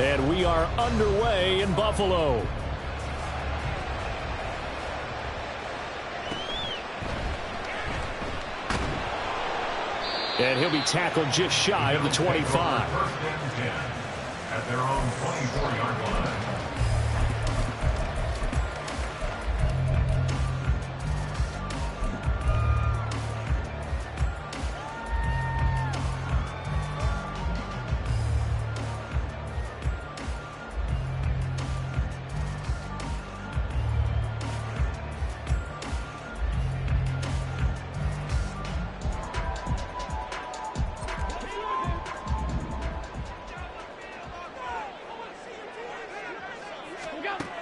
And we are underway in Buffalo. And he'll be tackled just shy of the 25. First and 10 at their own 24-yard line.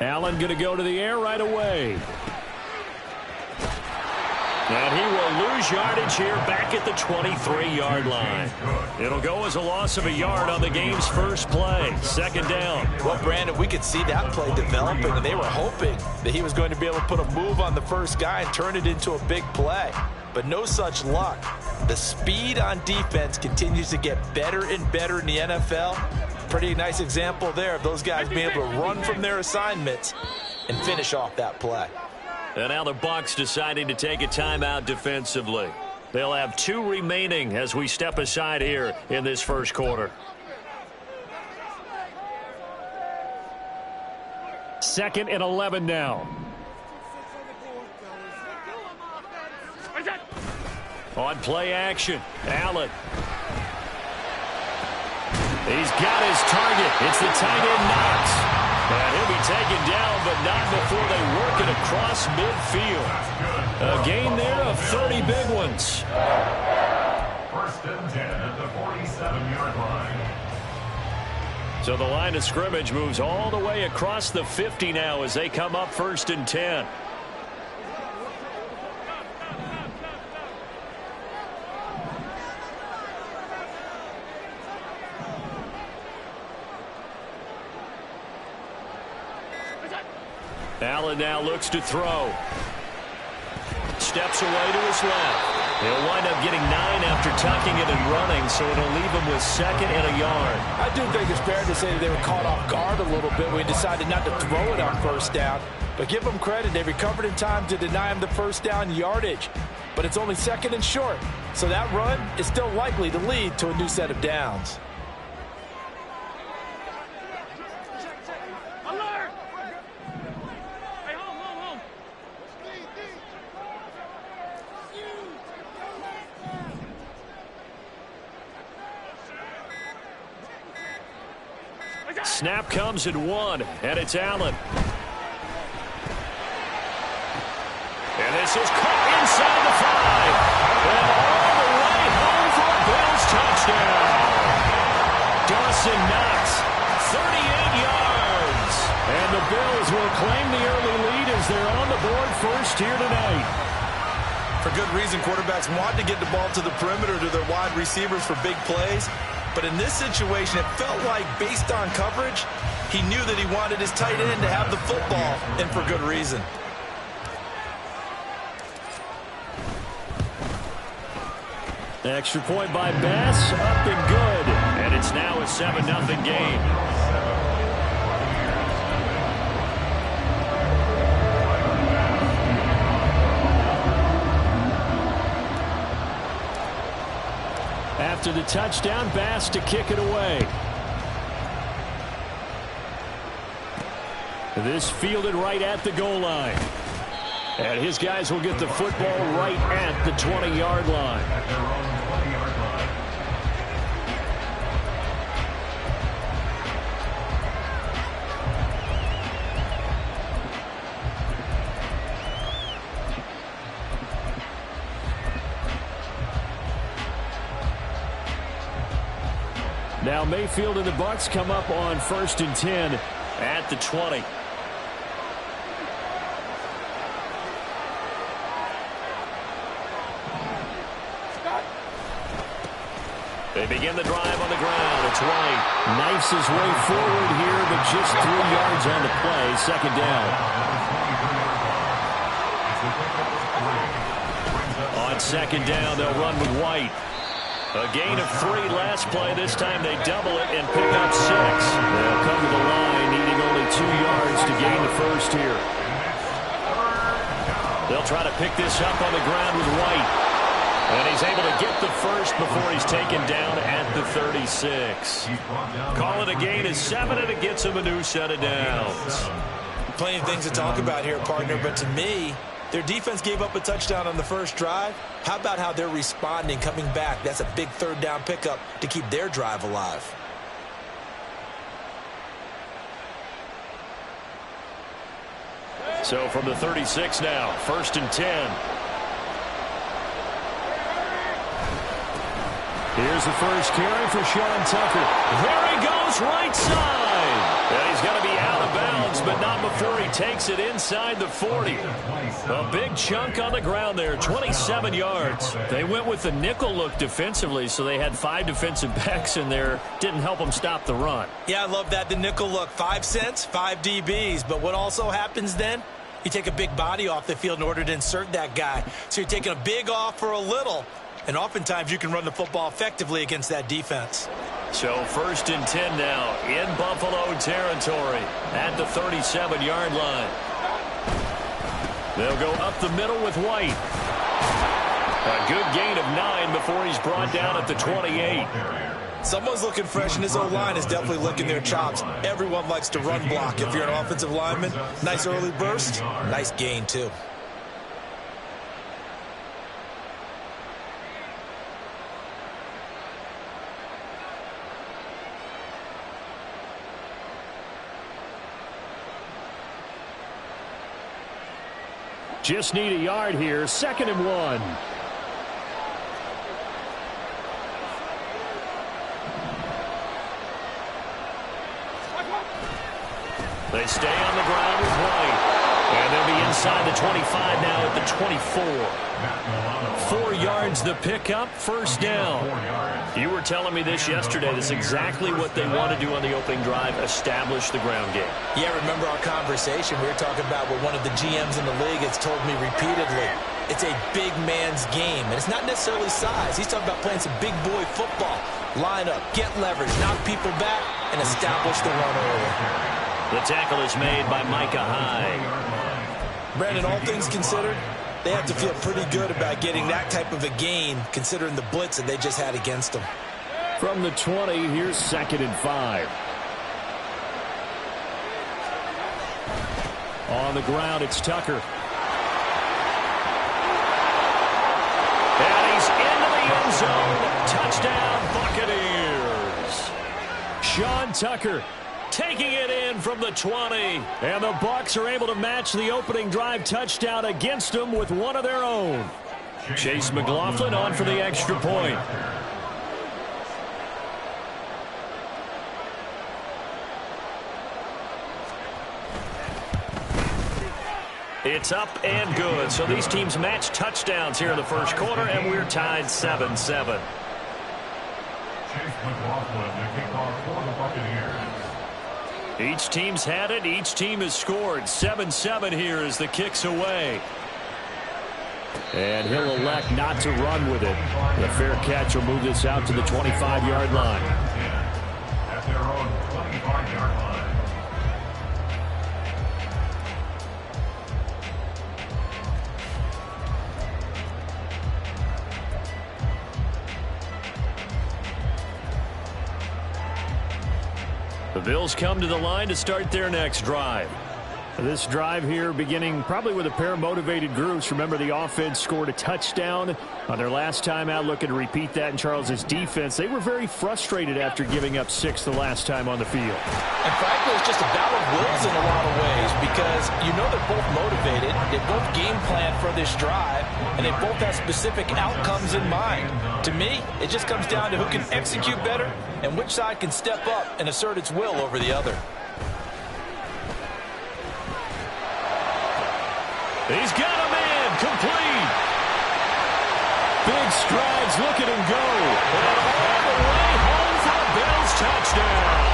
Allen going to go to the air right away. And he will lose yardage here back at the 23-yard line. It'll go as a loss of a yard on the game's first play. Second down. Well, Brandon, we could see that play developing, and they were hoping that he was going to be able to put a move on the first guy and turn it into a big play. But no such luck. The speed on defense continues to get better and better in the NFL. Pretty nice example there of those guys being able to run from their assignments and finish off that play. And now the Bucs deciding to take a timeout defensively. They'll have 2 remaining as we step aside here in this first quarter. Second and 11 now. On play action, Allen. He's got his target. It's the tight end Knox. And he'll be taken down, but not before they work it across midfield. A gain there of 30 big ones. First and 10 at the 47-yard line. So the line of scrimmage moves all the way across the 50 now as they come up first and 10. Allen now looks to throw. Steps away to his left. He'll wind up getting 9 after tucking it and running, so it'll leave him with second and a yard. I do think it's fair to say that they were caught off guard a little bit. We decided not to throw it on first down. But give them credit. They recovered in time to deny him the first down yardage. But it's only second and short. So that run is still likely to lead to a new set of downs. Snap comes at 1, and it's Allen. And this is caught inside the 5. And all the way home for a Bills touchdown. Dawson Knox, 38 yards. And the Bills will claim the early lead as they're on the board first here tonight. For good reason, quarterbacks want to get the ball to the perimeter to their wide receivers for big plays. But in this situation, it felt like, based on coverage, he knew that he wanted his tight end to have the football, and for good reason. Extra point by Bass, up and good. And it's now a 7-0 game. After the touchdown, Bass to kick it away. This fielded right at the goal line. And his guys will get the football right at the 20-yard line. At their own 20-yard line. Now Mayfield and the Bucs come up on first and 10 at the 20. They begin the drive on the ground. It's White. Knifes his way forward here, but just 3 yards on the play. Second down. On second down, they'll run with White. A gain of 3 last play. This time they double it and pick up 6. They'll come to the line needing only 2 yards to gain the first here. They'll try to pick this up on the ground with White. And he's able to get the first before he's taken down at the 36. Call it a gain of 7, and it gets him a new set of downs. Plenty of things to talk about here, partner, but to me, their defense gave up a touchdown on the first drive. How about how they're responding, coming back? That's a big third down pickup to keep their drive alive. So from the 36 now, 1st and 10. Here's the first carry for Sean Tucker. There he goes, right side. And he's going to be out of bounds, but not before he takes it inside the 40. A big chunk on the ground there, 27 yards. They went with the nickel look defensively, so they had 5 defensive backs in there. Didn't help them stop the run. Yeah, I love that, the nickel look. 5 cents, 5 DBs. But what also happens then? You take a big body off the field in order to insert that guy. So you're taking a big off for a little. And oftentimes you can run the football effectively against that defense. So 1st and 10 now in Buffalo territory at the 37-yard line. They'll go up the middle with White. A good gain of 9 before he's brought down at the 28. Someone's looking fresh, and his O-line is definitely licking their chops. Everyone likes to run block. If you're an offensive lineman, nice early burst, nice gain too. Just need a yard here. 2nd and 1. They stay on the ground with White. And they'll be inside the 25 now at the 24. 4 yards the pickup, 1st down. You were telling me this yesterday. That's exactly what they want to do on the opening drive, establish the ground game. Yeah, remember our conversation? We were talking about what one of the GMs in the league has told me repeatedly. It's a big man's game, and it's not necessarily size. He's talking about playing some big boy football. Line up, get leverage, knock people back, and establish the run early. The tackle is made by Micah Hyde. Brandon, all things considered, they have to feel pretty good about getting that type of a gain, considering the blitz that they just had against them. From the 20, here's 2nd and 5. On the ground, it's Tucker. And he's into the end zone. Touchdown, Buccaneers. Sean Tucker taking it in from the 20. And the Bucs are able to match the opening drive touchdown against them with one of their own. Chase McLaughlin on for the extra point. It's up and good. So these teams match touchdowns here in the first quarter, and we're tied 7-7. Chase McLaughlin, the kickoff for the Buccaneers. Each team's had it. Each team has scored. 7-7 here as the kick's away. And he'll elect not to run with it. The fair catch will move this out to the 25-yard line. At their own 25-yard line. The Bills come to the line to start their next drive. This drive here beginning probably with a pair of motivated groups. Remember, the offense scored a touchdown on their last time out. Looking to repeat that in Charles's defense. They were very frustrated after giving up 6 the last time on the field. And frankly, it's just a battle of wills in a lot of ways, because you know they're both motivated. They both game plan for this drive, and they both have specific outcomes in mind. To me, it just comes down to who can execute better and which side can step up and assert its will over the other. He's got a man complete. Big strides, look at him go. And all the way home for a Bills touchdown.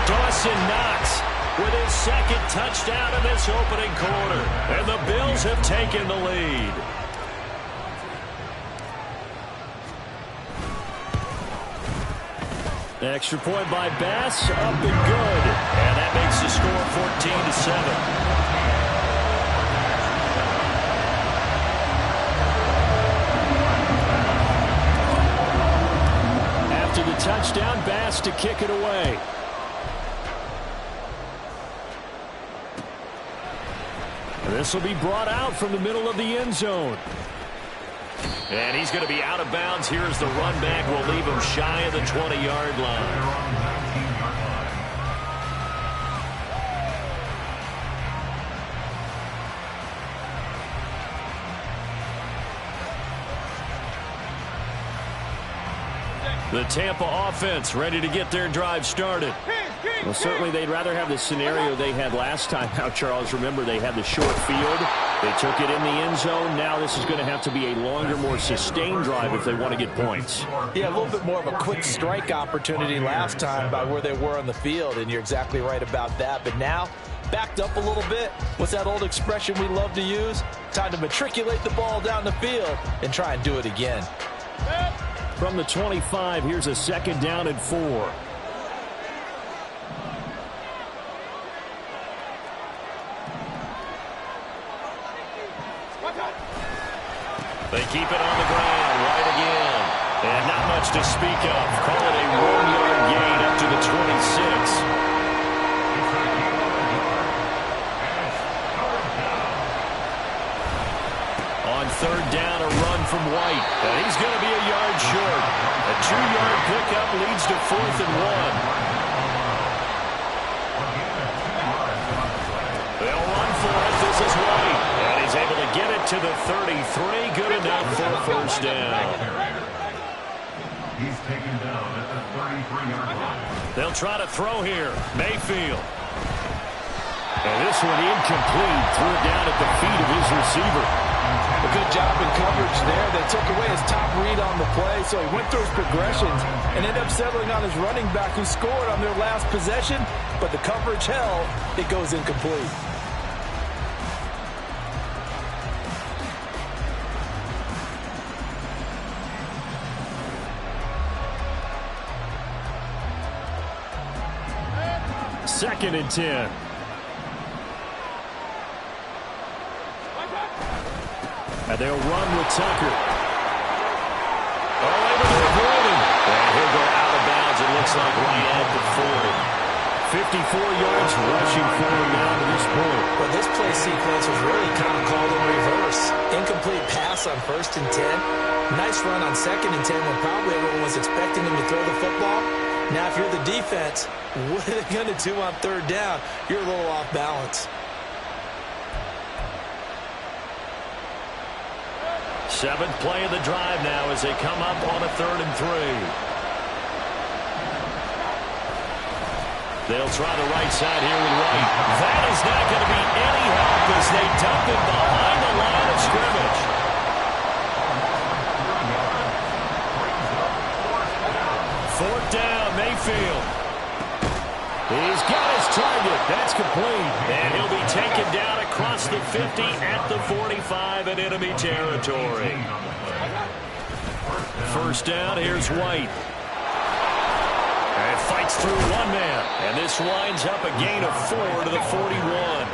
Dawson Knox with his 2nd touchdown in this opening quarter. And the Bills have taken the lead. Extra point by Bass, up and good. And that makes the score 14-7. After the touchdown, Bass to kick it away. This will be brought out from the middle of the end zone. And he's going to be out of bounds. Here's the run back. Will leave him shy of the 20-yard line. The Tampa offense ready to get their drive started. Well, certainly they'd rather have the scenario they had last time out, Charles. Remember, they had the short field. They took it in the end zone. Now this is going to have to be a longer, more sustained drive if they want to get points. Yeah, a little bit more of a quick strike opportunity last time by where they were on the field, and you're exactly right about that. But now, backed up a little bit. What's that old expression we love to use? Time to matriculate the ball down the field and try and do it again. From the 25, here's a 2nd down and 4. They keep it on the ground, right again. And not much to speak of. Call it a 1-yard gain up to the 26. On 3rd down, a run from White. And he's going to be a yard short. A 2-yard pickup leads to 4th and 1. They'll run for it. This is White. And he's able to get it to the 33. Good enough for a 1st down. He's taken down at the 33-yard line. They'll try to throw here. Mayfield. And this one incomplete. Threw it down at the feet of his receiver. A good job in coverage there. They took away his top read on the play, so he went through his progressions and ended up settling on his running back who scored on their last possession, but the coverage held. It goes incomplete. Second and 10. And they'll run with Tucker. Oh, able to avoid him. And he'll go out of bounds. It looks like right at the 40. 54 yards rushing for him now to this point. But this play sequence was really kind of called in reverse. Incomplete pass on 1st and 10. Nice run on 2nd and 10 when probably everyone was expecting him to throw the football. Now, if you're the defense, what are they going to do on 3rd down? You're a little off balance. 7th play of the drive now as they come up on a 3rd and 3. They'll try the right side here with White. That is not going to be any help as they dump him behind the line of scrimmage. 4th down, Mayfield. He's got his target. That's complete. And he'll be taken down across the 50 at the 45 in enemy territory. 1st down, here's White. And fights through one man. And this winds up a gain of 4 to the 41.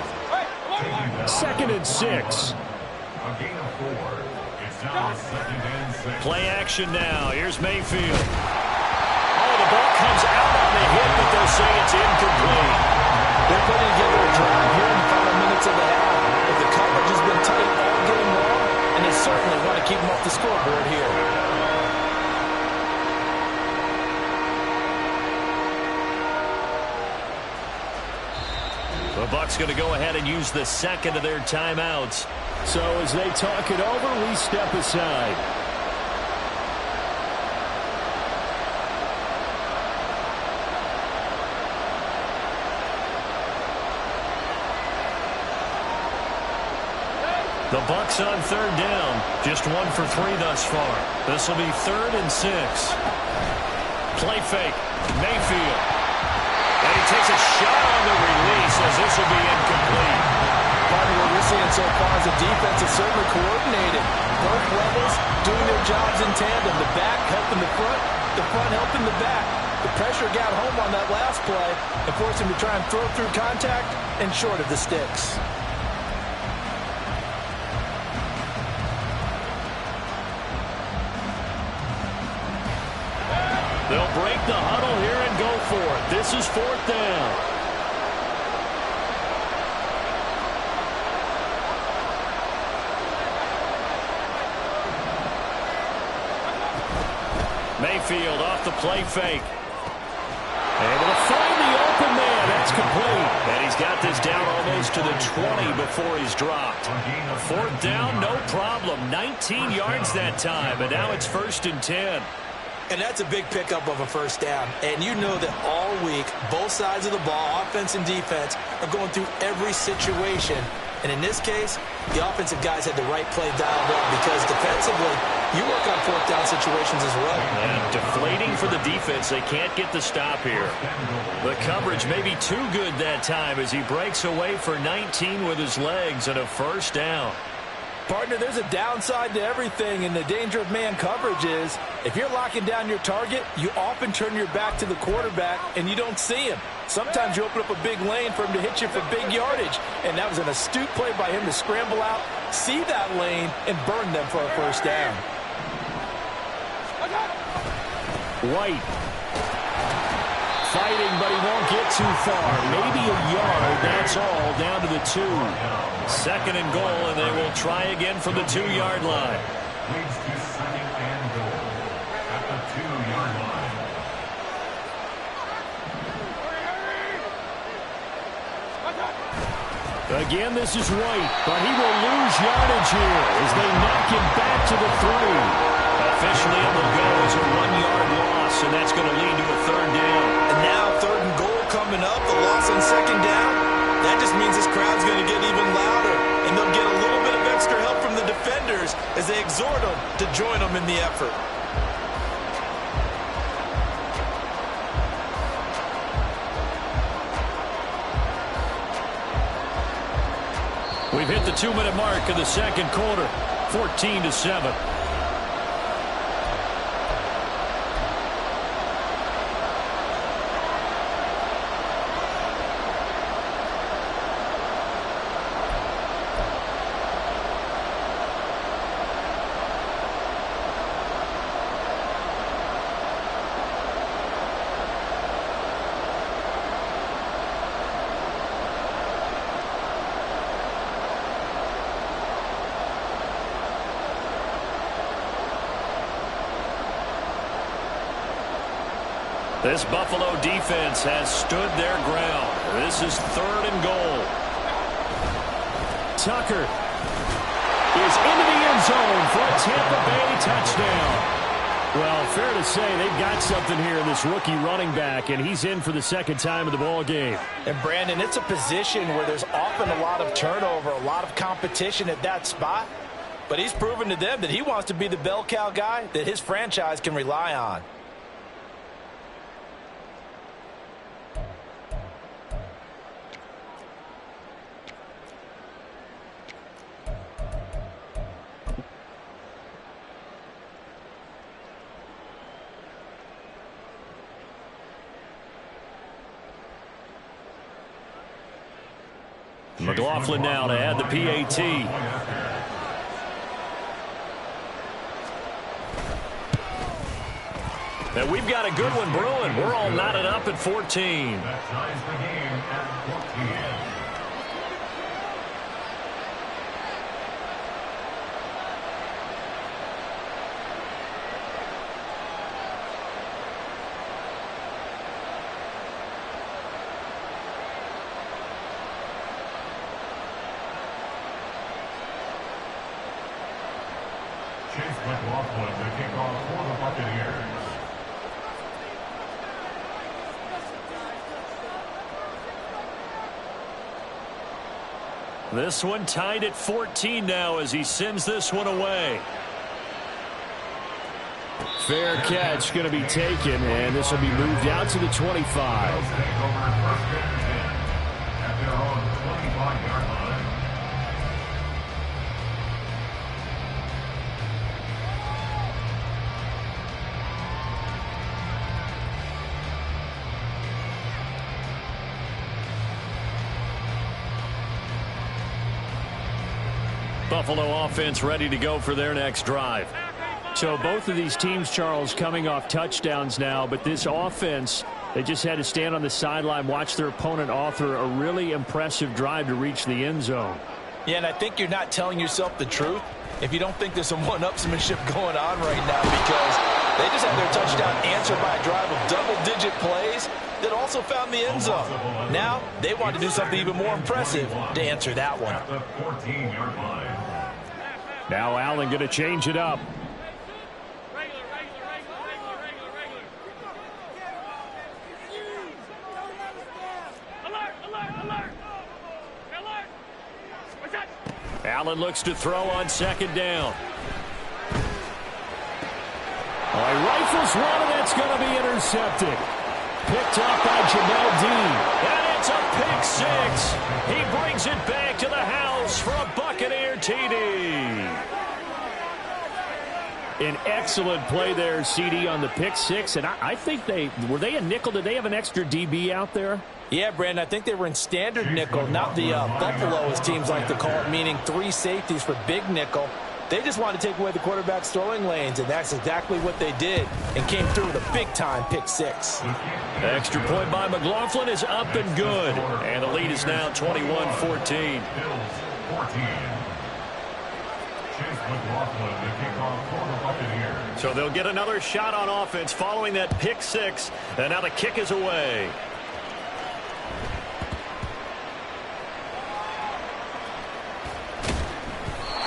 2nd and 6. A gain of 4. It's now 2nd and 6. Play action now. Here's Mayfield. The ball comes out on the hit, but they'll say it's incomplete. They're putting together a drive here in the final minutes of the half. But the coverage has been tight all game long, and they certainly want to keep them off the scoreboard here. The Bucs going to go ahead and use the 2nd of their timeouts. So as they talk it over, we step aside. The Bucs on 3rd down. Just 1 for 3 thus far. This will be 3rd and 6. Play fake. Mayfield. And he takes a shot on the release as this will be incomplete. Part of what we're seeing so far is the defense is certainly coordinated. Both levels doing their jobs in tandem. The back helping the front helping the back. The pressure got home on that last play and forced him to try and throw through contact and short of the sticks. They'll break the huddle here and go for it. This is 4th down. Mayfield off the play fake. Able to find the open man. That's complete. And he's got this down almost to the 20 before he's dropped. 4th down, no problem. 19 yards that time, and now it's 1st and 10. And that's a big pickup of a 1st down. And you know that all week, both sides of the ball, offense and defense, are going through every situation. And in this case, the offensive guys had the right play dialed up because defensively, you work on 4th down situations as well. And deflating for the defense. They can't get the stop here. The coverage may be too good that time as he breaks away for 19 with his legs and a 1st down. Partner, there's a downside to everything, and the danger of man coverage is if you're locking down your target, you often turn your back to the quarterback and you don't see him. Sometimes you open up a big lane for him to hit you for big yardage, and that was an astute play by him to scramble out, see that lane, and burn them for a 1st down. White fighting, but he won't get too far. Maybe a yard, that's all, down to the 2. 2nd and goal, and they will try again from the 2-yard line. Leads to 2nd and goal at the 2-yard line. Again, this is White, but he will lose yardage here as they knock him back to the 3. Officially, it will go as a 1-yard loss, and that's going to lead to a 3rd down. And now 3rd and goal coming up, the loss on 2nd down. That just means this crowd's going to get even louder, and they'll get a little bit of extra help from the defenders as they exhort them to join them in the effort. We've hit the 2-minute mark of the 2nd quarter, 14-7. This Buffalo defense has stood their ground. This is 3rd and goal. Tucker is into the end zone for a Tampa Bay touchdown. Well, fair to say they've got something here in this rookie running back, and he's in for the 2nd time of the ball game. And, Brandon, it's a position where there's often a lot of turnover, a lot of competition at that spot. But he's proven to them that he wants to be the bell cow guy that his franchise can rely on. McLaughlin now to add the PAT. And we've got a good one brewing. We're all knotted up at 14. That ties the game at 14. McLaughlin to kick off for the Buccaneers. This one tied at 14 now as he sends this one away. Fair catch going to be taken, and this will be moved out to the 25. They'll take over 1st and 10 at their own 25-yard line. Buffalo offense ready to go for their next drive. So both of these teams, Charles, coming off touchdowns now, but this offense, they just had to stand on the sideline, watch their opponent author a really impressive drive to reach the end zone. Yeah, and I think you're not telling yourself the truth if you don't think there's some one-upsmanship going on right now, because they just had their touchdown answered by a drive of double-digit plays that also found the end zone. Now they want to do something even more impressive to answer that one. Now Allen going to change it up. Allen looks to throw on second down. Oh, he rifles one, and that's going to be intercepted. Picked up by Jamel Dean. And it's a pick six. He brings it back to the house for a Buccaneer TD. An excellent play there, CD, on the pick six. And I think were they a nickel? Did they have an extra DB out there? Yeah, Brandon, I think they were in standard nickel, not the Buffalo, as teams like to call it, meaning three safeties for big nickel. They just wanted to take away the quarterback's throwing lanes, and that's exactly what they did, and came through with a big-time pick six. The extra point by McLaughlin is up and good, and the lead is now 21-14. So they'll get another shot on offense following that pick six, and now the kick is away.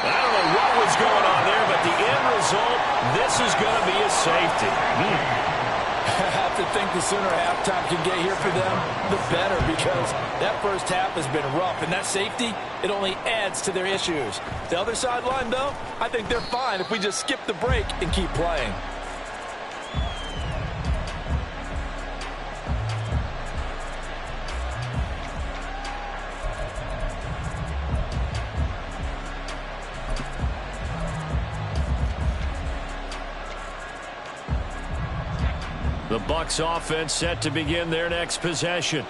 I don't know what was going on there, but the end result, this is going to be a safety. I have to think the sooner halftime can get here for them, the better, because that first half has been rough, and that safety, it only adds to their issues. The other sideline, though, I think they're fine if we just skip the break and keep playing. The Bucs offense set to begin their next possession.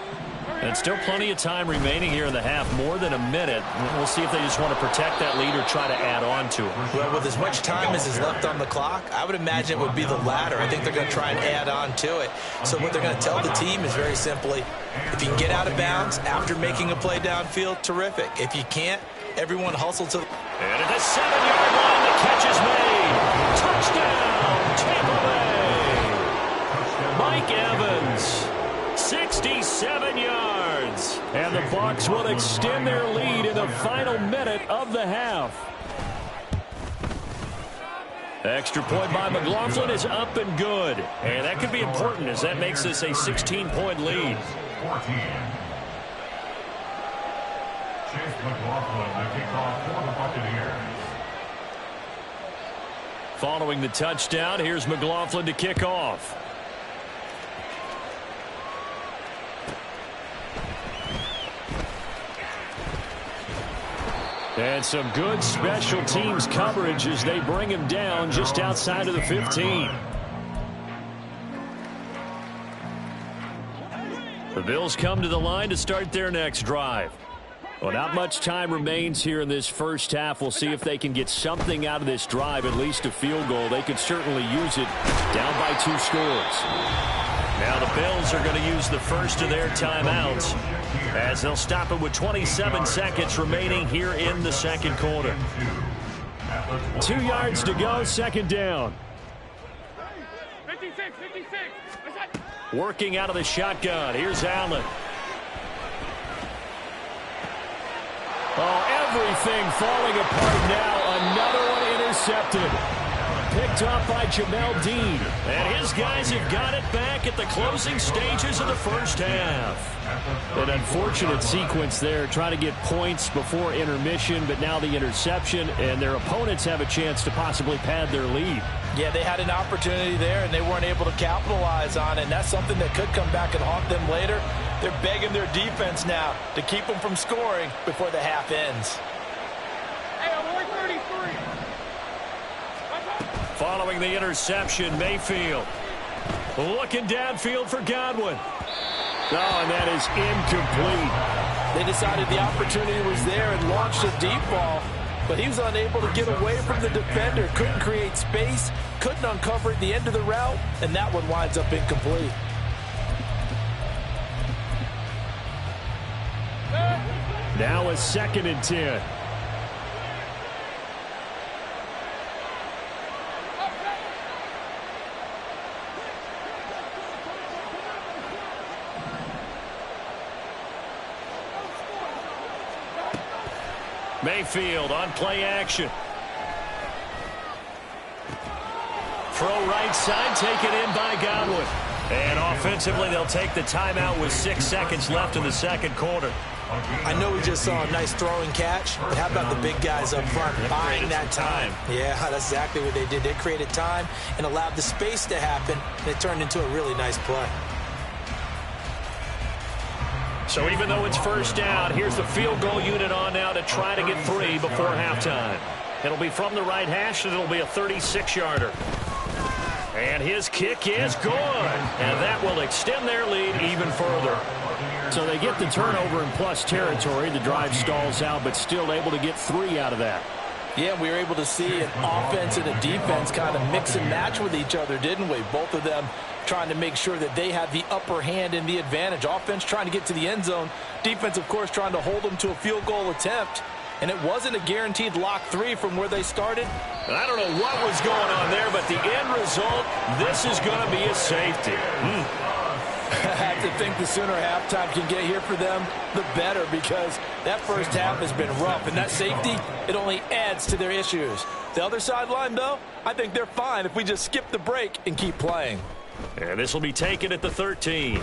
And still plenty of time remaining here in the half, more than a minute. We'll see if they just want to protect that lead or try to add on to it. Well, with as much time as is left on the clock, I would imagine it would be the latter. I think they're going to try and add on to it. So what they're going to tell the team is very simply, if you can get out of bounds after making a play downfield, terrific. If you can't, everyone hustle to... And at the 7-yard line, the catch is made. Touchdown, Tampa Bay. Mike Evans, 67 yards. And the Bucs will extend their lead in the final minute of the half. Extra point by McLaughlin is up and good. And that could be important as that makes this a 16-point lead. Chase McLaughlin, the kickoff for the Buccaneers. Following the touchdown, here's McLaughlin to kick off. And some good special teams coverage as they bring him down just outside of the 15. The Bills come to the line to start their next drive. Well, not much time remains here in this first half. We'll see if they can get something out of this drive, at least a field goal. They could certainly use it down by 2 scores. Now the Bills are going to use the first of their timeouts as they'll stop it with 27 seconds remaining here in the second quarter. 2 yards to go, second down. 56. Working out of the shotgun. Here's Allen. Oh, everything falling apart now. Another one intercepted. Picked up by Jamel Dean. And his guys have got it back at the closing stages of the first half. An unfortunate sequence there, trying to get points before intermission, but now the interception, and their opponents have a chance to possibly pad their lead. Yeah, they had an opportunity there, and they weren't able to capitalize on it, and that's something that could come back and haunt them later. They're begging their defense now to keep them from scoring before the half ends. Hey, I'm only 33. Following the interception, Mayfield looking downfield for Godwin. Oh, and that is incomplete. They decided the opportunity was there and launched a deep ball. but he was unable to get away from the defender, couldn't create space, couldn't uncover at the end of the route, and that one winds up incomplete. Now a 2nd and 10. Mayfield on play action. Throw right side, taken in by Godwin. And offensively, they'll take the timeout with 6 seconds left in the second quarter. I know we just saw a nice throwing catch, but how about the big guys up front buying that time? Yeah, that's exactly what they did. They created time and allowed the space to happen, and it turned into a really nice play. So even though it's first down, here's the field goal unit on now to try to get 3 before halftime. It'll be from the right hash, and it'll be a 36-yarder. And his kick is good. And that will extend their lead even further. So they get the turnover in plus territory. The drive stalls out, but still able to get 3 out of that. Yeah, we were able to see an offense and a defense kind of mix and match with each other, didn't we? Both of them trying to make sure that they had the upper hand and the advantage. Offense trying to get to the end zone. Defense, of course, trying to hold them to a field goal attempt. And it wasn't a guaranteed lock 3 from where they started. I don't know what was going on there, but the end result, this is going to be a safety. I have to think the sooner halftime can get here for them, the better, because that first half has been rough. And that safety, it only adds to their issues. The other sideline, though, I think they're fine if we just skip the break and keep playing. And this will be taken at the 13.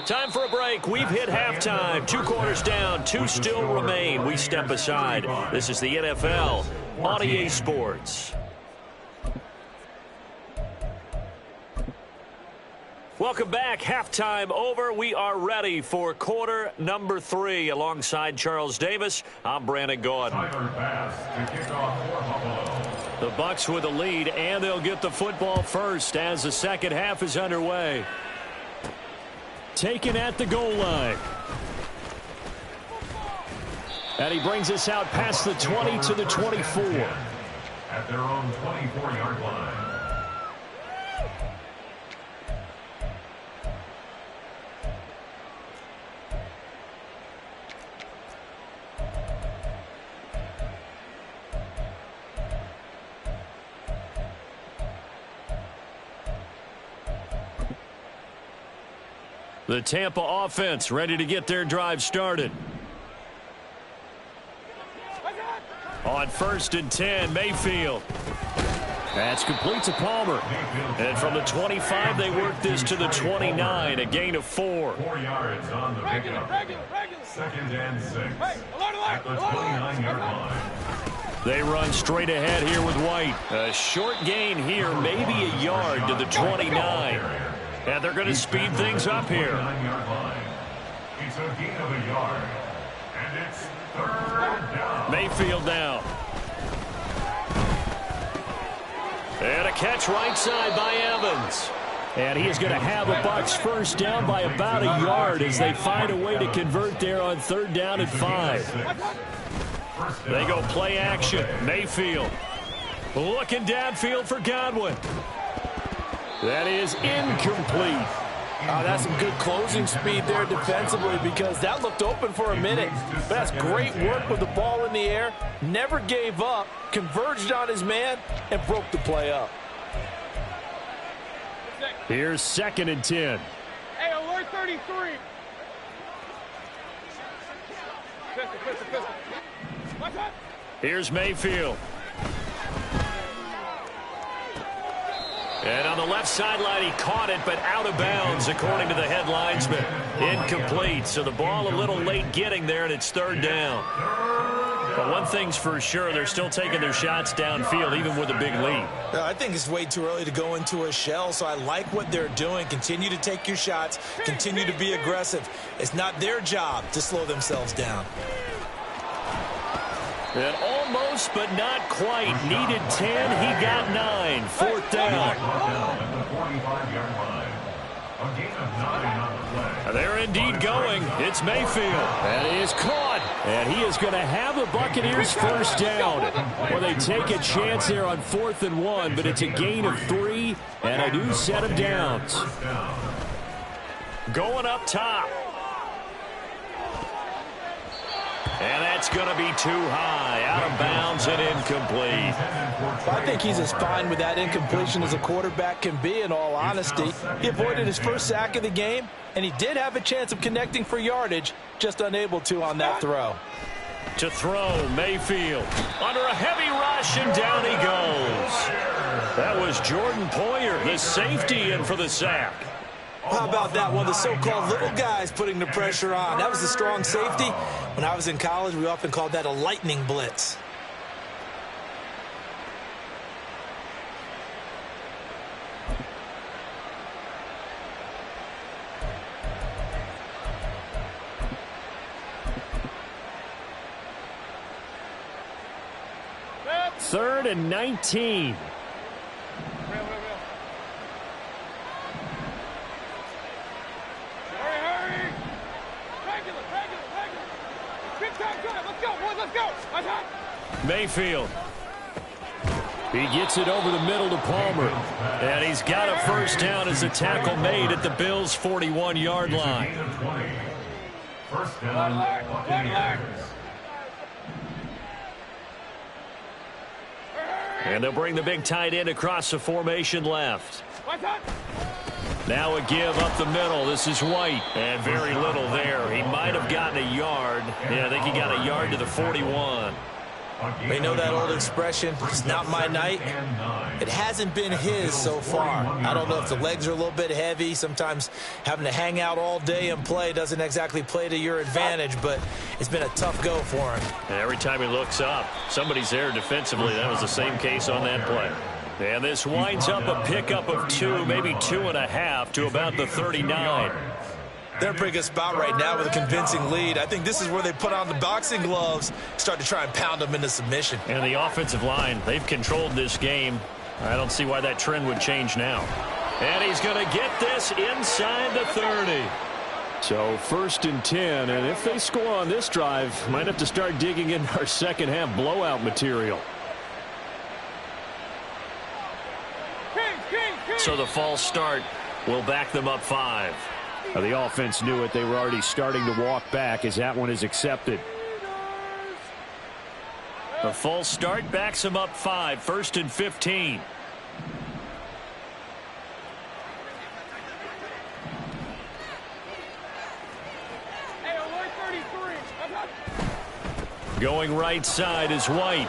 Time for a break. We've hit halftime. 2 quarters down. 2 still remain. We step aside. This is the NFL on EA Sports. Welcome back. Halftime over. We are ready for quarter number 3. Alongside Charles Davis, I'm Brandon Gordon. The Bucs with the lead, and they'll get the football first as the second half is underway. Taken at the goal line. And he brings us out past the 20 to the 24. At their own 24-yard line. The Tampa offense ready to get their drive started. On 1st and 10, Mayfield. That's complete to Palmer. And from the 25, they work this to the 29, a gain of 4. 4 yards on the pickup. 2nd and 6. At the 29-yard line. They run straight ahead here with White. A short gain here, maybe a yard to the 29. And they're going to speed things up here. It's a gain of a yard. And it's 3rd down. Mayfield now. And a catch right side by Evans. And he is going to have a Bucs first down by about a yard as they find a way to convert there on 3rd down and 5. They go play action. Mayfield looking downfield for Godwin. That is incomplete. That's some good closing speed there defensively, because that looked open for a minute. But that's great work with the ball in the air. Never gave up, converged on his man, and broke the play up. Here's 2nd and 10. Hey, alert 33. Here's Mayfield. And on the left sideline, he caught it, but out of bounds, according to the head linesman. Incomplete, so the ball a little late getting there, and it's 3rd down. But one thing's for sure, they're still taking their shots downfield, even with a big lead. I think it's way too early to go into a shell, so I like what they're doing. Continue to take your shots. Continue to be aggressive. It's not their job to slow themselves down. And almost, but not quite. Needed 10. He got 9. 4th down. They're indeed going. It's Mayfield. That is caught. And he is going to have the Buccaneers first down. Well, they take a chance there on 4th and 1, but it's a gain of 3 and a new set of downs. Going up top. And that's going to be too high. Out of bounds and incomplete. I think he's as fine with that incompletion as a quarterback can be, in all honesty. He avoided his first sack of the game, and he did have a chance of connecting for yardage, just unable to on that throw. To throw, Mayfield. Under a heavy rush, and down he goes. That was Jordan Poyer, the safety, in for the sack. How about that? One of the so-called little guys putting the pressure on. That was a strong safety. When I was in college, we often called that a lightning blitz. Third and 19. Mayfield. He gets it over the middle to Palmer. And he's got a first down as a tackle made at the Bills' 41-yard line. First down, Buccaneers. And they'll bring the big tight end across the formation left. Now a give up the middle. This is White. And very little there. He might have gotten a yard. Yeah, I think he got a yard to the 41. They know that old expression, it's not my night. It hasn't been his so far. I don't know if the legs are a little bit heavy. Sometimes having to hang out all day and play doesn't exactly play to your advantage, but it's been a tough go for him. And every time he looks up, somebody's there defensively. That was the same case on that play. And this winds up a pickup of 2, maybe 2.5 to about the 39. They're in a pretty good spot right now with a convincing lead. I think this is where they put on the boxing gloves, start to try and pound them into submission. And the offensive line, they've controlled this game. I don't see why that trend would change now. And he's going to get this inside the 30. So 1st and 10, and if they score on this drive, might have to start digging in our second half blowout material. So the false start will back them up 5. The offense knew it. They were already starting to walk back as that one is accepted. The false start backs them up 5. 1st and 15. Going right side is White.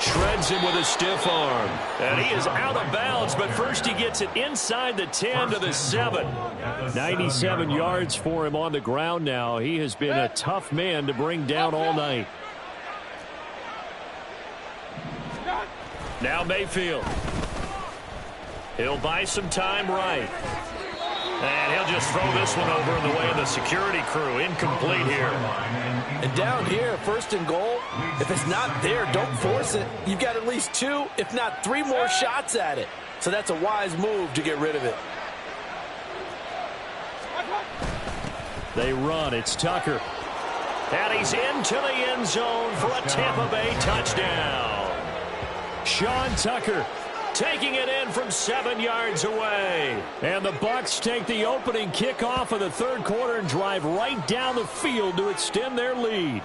Shreds him with a stiff arm. And he is out of bounds, but first he gets it inside the 10 to the 7. 97 yards for him on the ground now. He has been a tough man to bring down all night. Now Mayfield. He'll buy some time right. And he'll just throw this one over in the way of the security crew. Incomplete here. And down here, 1st and goal, if it's not there, don't force it. You've got at least 2, if not 3 more shots at it. So that's a wise move to get rid of it. They run. It's Tucker. And he's into the end zone for a Tampa Bay touchdown. Sean Tucker taking it in from 7 yards away. And the Bucs take the opening kickoff of the 3rd quarter and drive right down the field to extend their lead.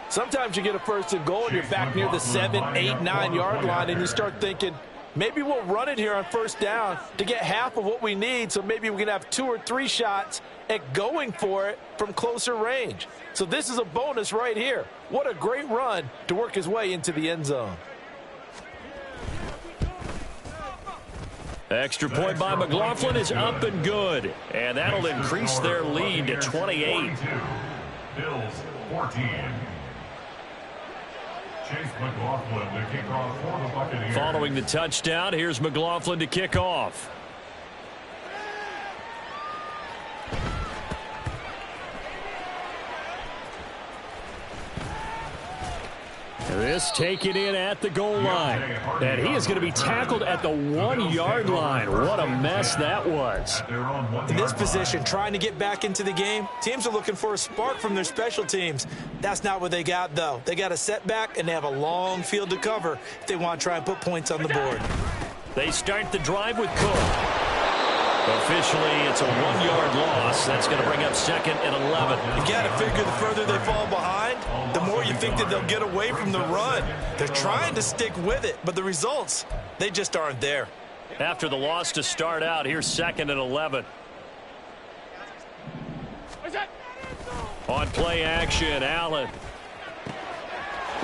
Sometimes you get a 1st and goal and you're back near the 7, 8, 9 yard line and you start thinking, maybe we'll run it here on 1st down to get half of what we need, so maybe we can have 2 or 3 shots at going for it from closer range. So this is a bonus right here. What a great run to work his way into the end zone. Extra point by McLaughlin is up and good. And that'll increase their lead to 28. Bills 14. Chase McLaughlin to kick off for the Buccaneers. Following the touchdown, here's McLaughlin to kick off. This taken in at the goal line. And he is going to be tackled at the 1-yard line. What a mess that was. In this position, trying to get back into the game, teams are looking for a spark from their special teams. That's not what they got, though. They got a setback, and they have a long field to cover if they want to try and put points on the board. They start the drive with Cook. Officially, it's a 1-yard loss. That's going to bring up 2nd and 11. You got to figure the further they fall behind, the more you think that they'll get away from the run. They're trying to stick with it, but the results, they just aren't there. After the loss to start out, here's 2nd and 11. On play action, Allen.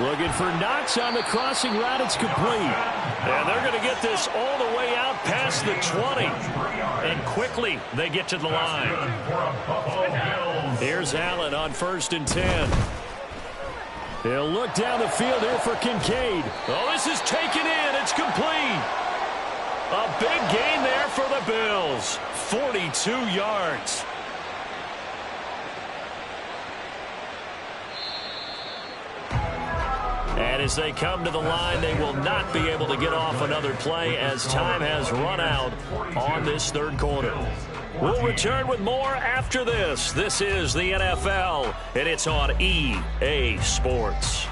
Looking for Knox on the crossing route. It's complete. And they're going to get this all the way out past the 20. And quickly, they get to the line. Here's Allen on 1st and 10. He'll look down the field here for Kincaid. Oh, this is taken in. It's complete. A big gain there for the Bills. 42 yards. And as they come to the line, they will not be able to get off another play as time has run out on this 3rd quarter. We'll return with more after this. This is the NFL, and it's on EA Sports.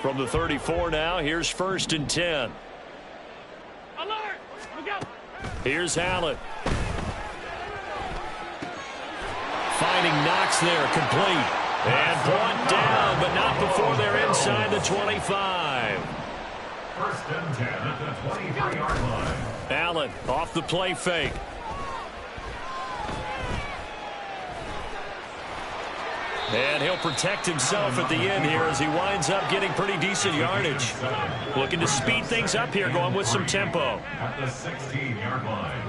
From the 34 now, here's 1st and 10. Here's Allen. Finding Knox there, complete. And brought down, but not before they're inside the 25. 1st and 10 at the 23-yard line. Allen off the play fake. And he'll protect himself at the end here as he winds up getting pretty decent yardage. Looking to speed things up here, going with some tempo. At the 16-yard line.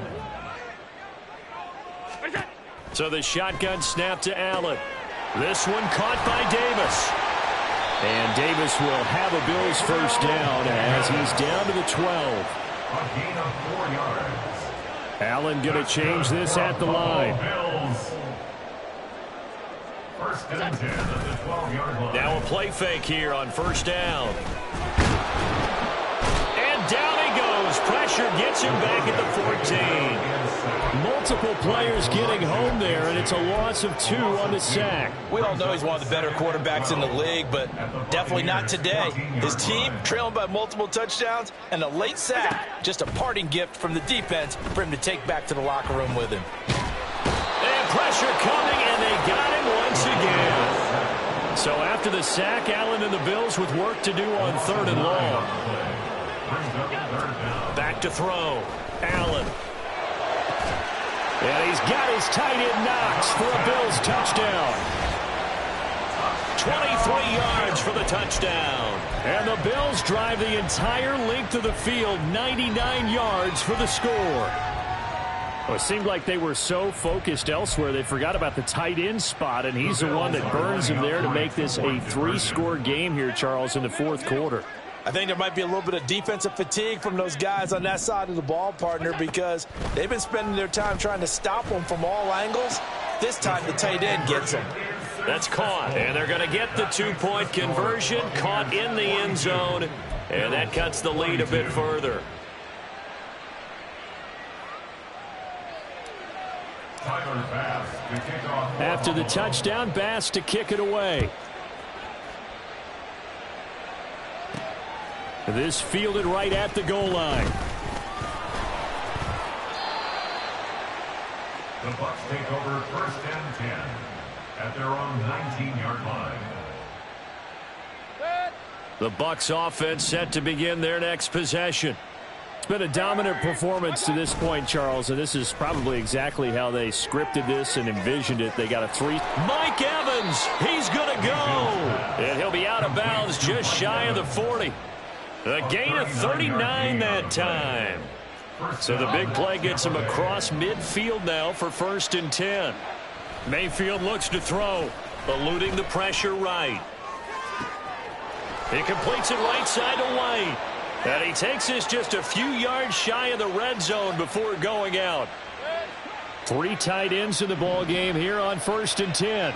So the shotgun snap to Allen. This one caught by Davis. And Davis will have a Bills 1st down as he's down to the 12. A gain of 4 yards. Allen going to change this at the line. 1st and 10 at the 12-yard line. Now a play fake here on 1st down. And down he goes. Pressure gets him back at the 14. Multiple players getting home there, and it's a loss of 2 on the sack. We all know he's one of the better quarterbacks in the league, but definitely not today. His team trailing by multiple touchdowns, and a late sack, just a parting gift from the defense for him to take back to the locker room with him. And pressure coming, and they got him once again. So after the sack, Allen and the Bills with work to do on 3rd and long. Back to throw. Allen. And he's got his tight end Knox for a Bills touchdown. 23 yards for the touchdown. And the Bills drive the entire length of the field, 99 yards for the score. Well, it seemed like they were so focused elsewhere they forgot about the tight end spot, and he's the one that burns him there to make this a 3-score game here, Charles, in the 4th quarter. I think there might be a little bit of defensive fatigue from those guys on that side of the ball, partner, because they've been spending their time trying to stop them from all angles. This time the tight end gets them. That's caught, and they're going to get the 2-point conversion, caught in the end zone, and that cuts the lead a bit further. After the touchdown, Bass to kick it away. This fielded right at the goal line. The Bucs take over 1st and 10 at their own 19-yard line. The Bucs offense set to begin their next possession. It's been a dominant performance to this point, Charles, and this is probably exactly how they scripted this and envisioned it. They got a 3. Mike Evans, he's going to go. And he'll be out of bounds just shy of the 40. A gain of 39 that time. So the big play gets him across midfield now for 1st and 10. Mayfield looks to throw, eluding the pressure right. He completes it right side to White. And he takes this just a few yards shy of the red zone before going out. 3 tight ends in the ball game here on 1st and 10.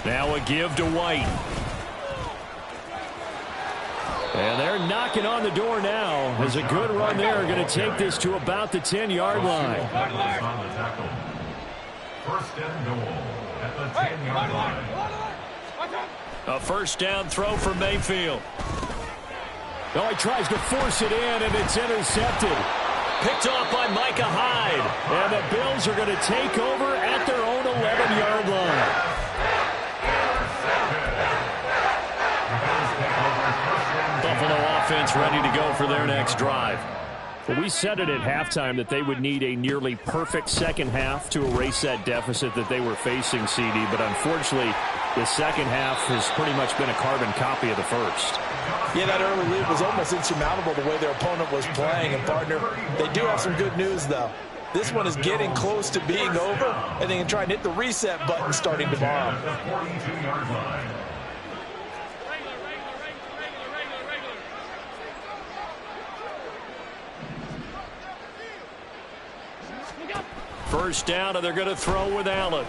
Now a give to White. And they're knocking on the door now. As a good run there, going to take this to about the 10-yard line. First and goal at the 10-yard line. A first down throw for Mayfield. Oh, he tries to force it in, and it's intercepted. Picked off by Micah Hyde. And the Bills are going to take over at their own 11-yard line. Buffalo offense ready to go for their next drive. Well, we said it at halftime that they would need a nearly perfect second half to erase that deficit that they were facing, CD. But unfortunately, the second half has pretty much been a carbon copy of the first. Yeah, that early lead was almost insurmountable the way their opponent was playing. And, partner, they do have some good news, though. This one is getting close to being over, and they can try and hit the reset button starting tomorrow. First down, and they're going to throw with Allen.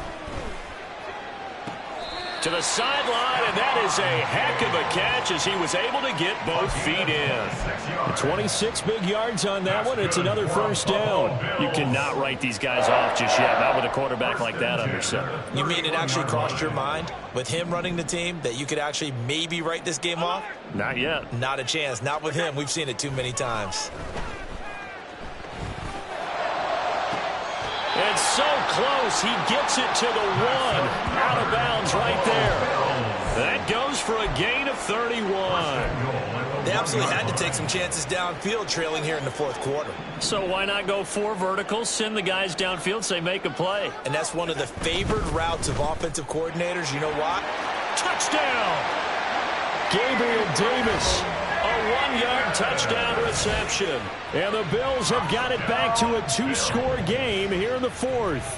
To the sideline, and that is a heck of a catch as he was able to get both feet in. 26 big yards on that one. It's another first down. You cannot write these guys off just yet, not with a quarterback like that under center. You mean it actually crossed your mind with him running the team that you could actually maybe write this game off? Not yet. Not a chance. Not with him. We've seen it too many times. It's so close. He gets it to the 1. Out of bounds right there. That goes for a gain of 31. They absolutely had to take some chances downfield trailing here in the 4th quarter. So why not go 4 verticals, send the guys downfield, say make a play. And that's one of the favored routes of offensive coordinators. You know what? Touchdown! Gabriel Davis. A 1-yard touchdown reception. And the Bills have got it back to a 2-score game here in the 4th.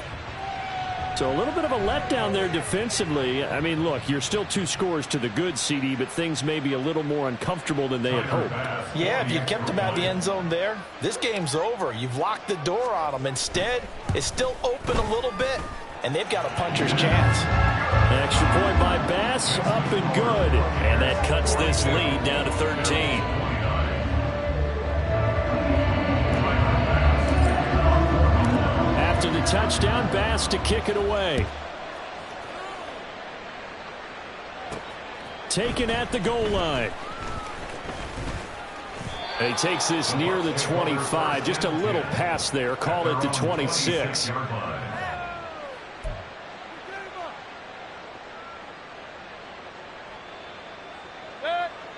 So a little bit of a letdown there defensively. I mean, look, you're still 2 scores to the good, CD, but things may be a little more uncomfortable than they had hoped. Yeah, if you kept them at the end zone there, this game's over. You've locked the door on them. Instead, it's still open a little bit, and they've got a puncher's chance. Extra point by Bass, up and good. And that cuts this lead down to 13. After the touchdown, Bass to kick it away. Taken at the goal line. And he takes this near the 25. Just a little pass there. Call it the 26.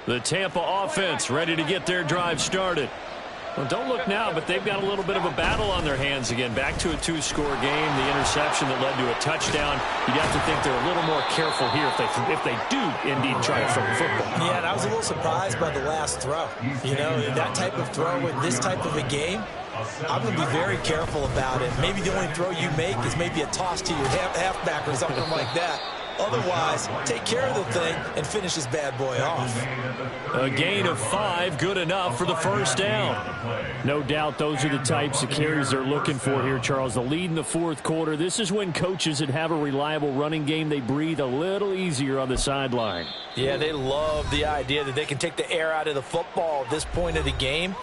The Tampa offense ready to get their drive started. Well, don't look now, but they've got a little bit of a battle on their hands again. Back to a 2-score game. The interception that led to a touchdown. You'd have to think they're a little more careful here if they do indeed try to throw the football. Yeah, and I was a little surprised by the last throw. You know, that type of throw in this type of a game, I'm going to be very careful about it. Maybe the only throw you make is maybe a toss to your halfback or something like that. Otherwise, take care of the thing and finish this bad boy off. A gain of 5, good enough for the first down. No doubt those are the types of carries they're looking for here, Charles. The lead in the 4th quarter. This is when coaches that have a reliable running game, they breathe a little easier on the sideline. Yeah, they love the idea that they can take the air out of the football at this point of the game.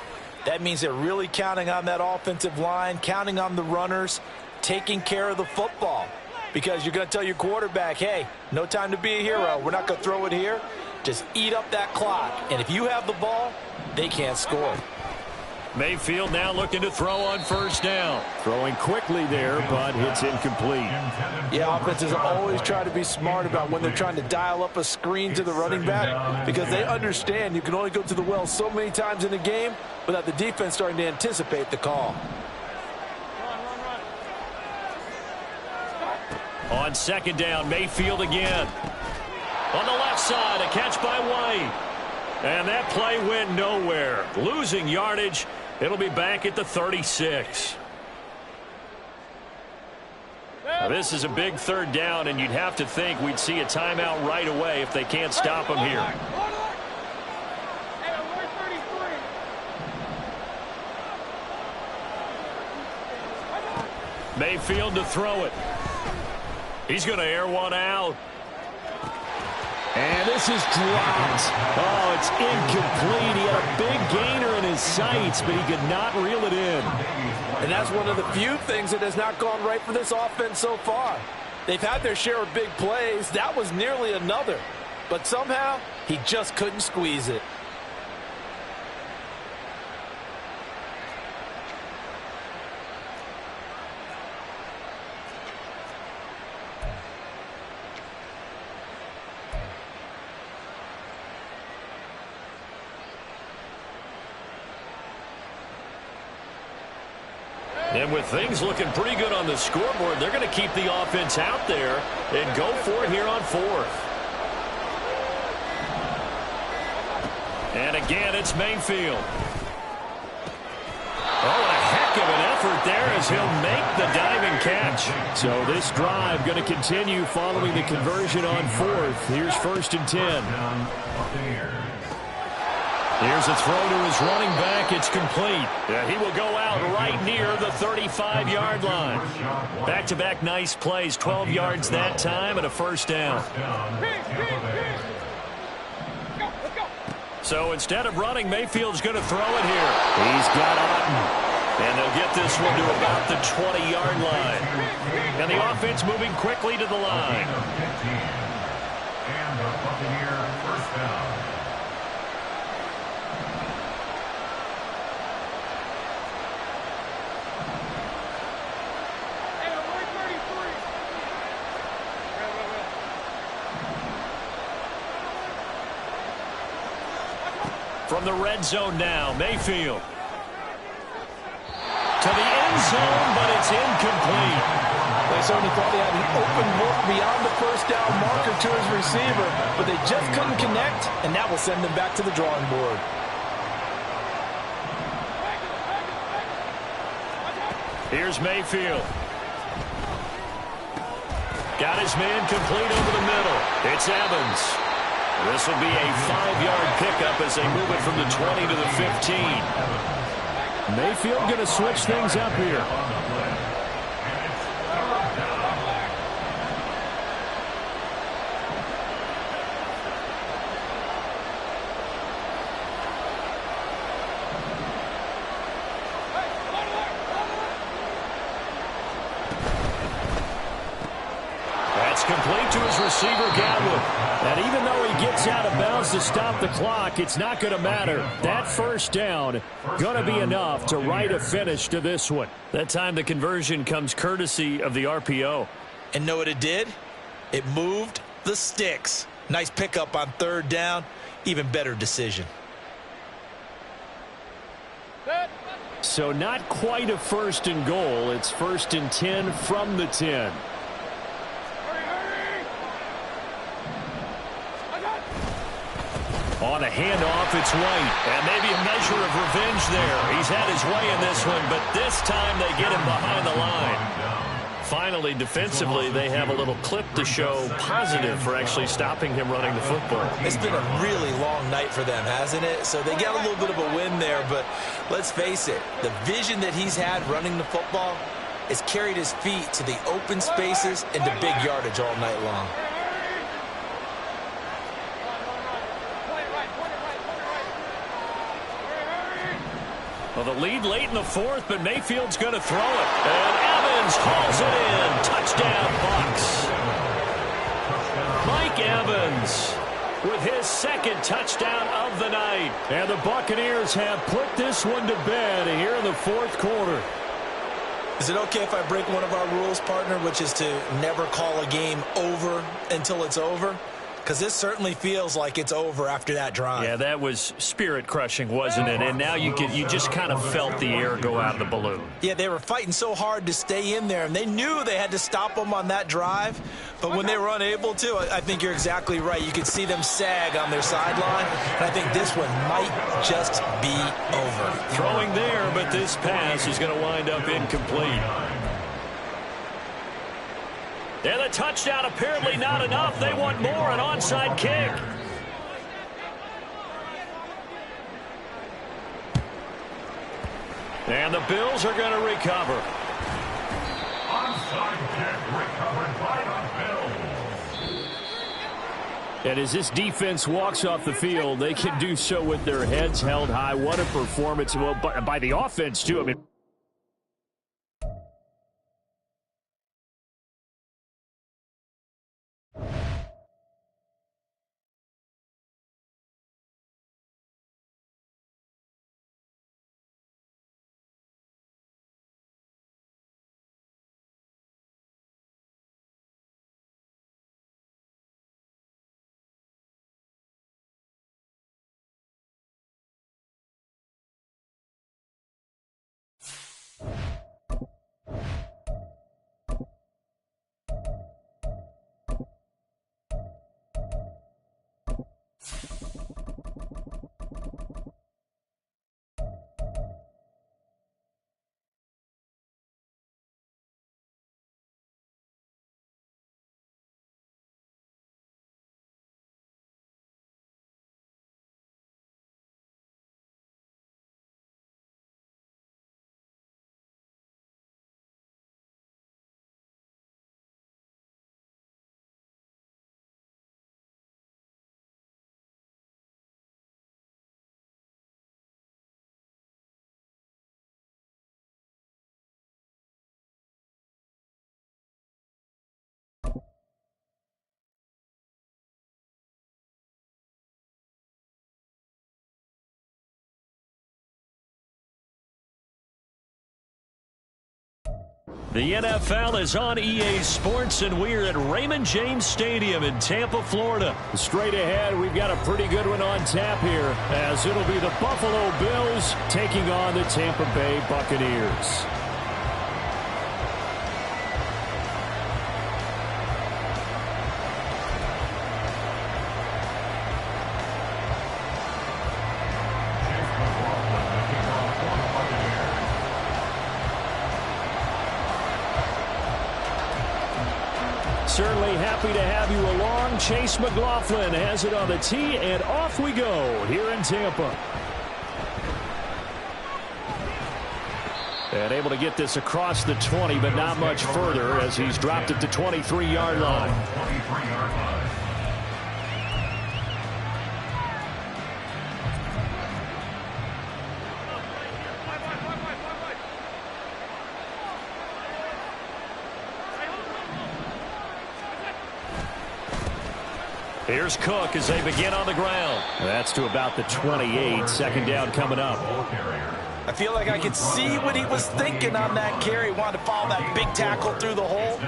That means they're really counting on that offensive line, counting on the runners, taking care of the football. Because you're going to tell your quarterback, hey, no time to be a hero. We're not going to throw it here. Just eat up that clock. And if you have the ball, they can't score. Mayfield now looking to throw on first down. Throwing quickly there, but it's incomplete. Yeah, offenses always try to be smart about when they're trying to dial up a screen to the running back because they understand you can only go to the well so many times in a game without the defense starting to anticipate the call. On second down, Mayfield again. On the left side, a catch by White. And that play went nowhere. Losing yardage. It'll be back at the 36. Now, this is a big 3rd down, and you'd have to think we'd see a timeout right away if they can't stop them here. Mayfield to throw it. He's going to air one out. And this is dropped. Oh, it's incomplete. He had a big gainer in his sights, but he could not reel it in. And that's one of the few things that has not gone right for this offense so far. They've had their share of big plays. That was nearly another. But somehow, he just couldn't squeeze it. And with things looking pretty good on the scoreboard, they're going to keep the offense out there and go for it here on fourth. And again, it's Mayfield. Oh, and a heck of an effort there as he'll make the diving catch. So this drive going to continue following the conversion on fourth. Here's 1st and 10. Here's a throw to his running back. It's complete. Yeah, he will go out right near the 35-yard line. Back-to-back nice plays. 12 yards that time and a 1st down. So instead of running, Mayfield's going to throw it here. He's got Otten. And they'll get this one to about the 20-yard line. And the offense moving quickly to the line. And the Buccaneer 1st down. From the red zone now, Mayfield. To the end zone, but it's incomplete. They certainly thought they had an open look beyond the 1st down marker to his receiver, but they just couldn't connect, and that will send them back to the drawing board. Here's Mayfield. Got his man complete over the middle. It's Evans. This will be a 5-yard pickup as they move it from the 20 to the 15. Mayfield going to switch things up here. That's complete to his receiver, Gadwood. And even though he gets out of bounds to stop the clock, it's not going to matter. That 1st down going to be enough to write a finish to this one. That time the conversion comes courtesy of the RPO. And know what it did? It moved the sticks. Nice pickup on 3rd down. Even better decision. So not quite a 1st and goal. It's 1st and 10 from the 10. On a handoff, it's White. And maybe a measure of revenge there. He's had his way in this one, but this time they get him behind the line. Finally, defensively, they have a little clip to show positive for actually stopping him running the football. It's been a really long night for them, hasn't it? So they got a little bit of a win there, but let's face it, the vision that he's had running the football has carried his feet to the open spaces and to big yardage all night long. Well, the lead late in the 4th, but Mayfield's going to throw it. And Evans hauls it in. Touchdown, Bucs. Mike Evans with his 2nd touchdown of the night. And the Buccaneers have put this one to bed here in the 4th quarter. Is it okay if I break one of our rules, partner, which is to never call a game over until it's over? Because this certainly feels like it's over after that drive. Yeah, that was spirit-crushing, wasn't it? And now you just kind of felt the air go out of the balloon. Yeah, they were fighting so hard to stay in there, and they knew they had to stop them on that drive. But when they were unable to, I think you're exactly right. You could see them sag on their sideline, and I think this one might just be over. Throwing there, but this pass is going to wind up incomplete. And the touchdown apparently not enough. They want more, an onside kick. And the Bills are going to recover. Onside kick recovered by the Bills. And as this defense walks off the field, they can do so with their heads held high. What a performance. Well, by the offense, too. I mean, the NFL is on EA Sports, and we're at Raymond James Stadium in Tampa, Florida. Straight ahead, we've got a pretty good one on tap here, as it'll be the Buffalo Bills taking on the Tampa Bay Buccaneers. Certainly happy to have you along. Chase McLaughlin has it on the tee, and off we go here in Tampa. And able to get this across the 20, but not much further as he's dropped it to 23-yard line. 23-yard line. Here's Cook as they begin on the ground. That's to about the 28. Second down coming up. I feel like I could see what he was thinking on that carry. Wanted to follow that big tackle through the hole.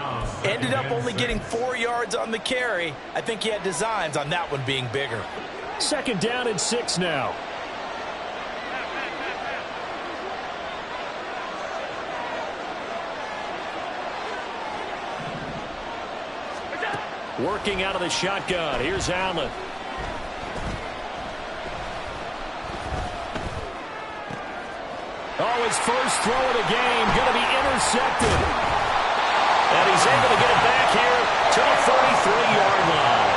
Ended up only getting 4 yards on the carry. I think he had designs on that one being bigger. Second down and 6 now. Working out of the shotgun. Here's Allen. Oh, his first throw of the game. Going to be intercepted. And he's able to get it back here to the 33-yard line.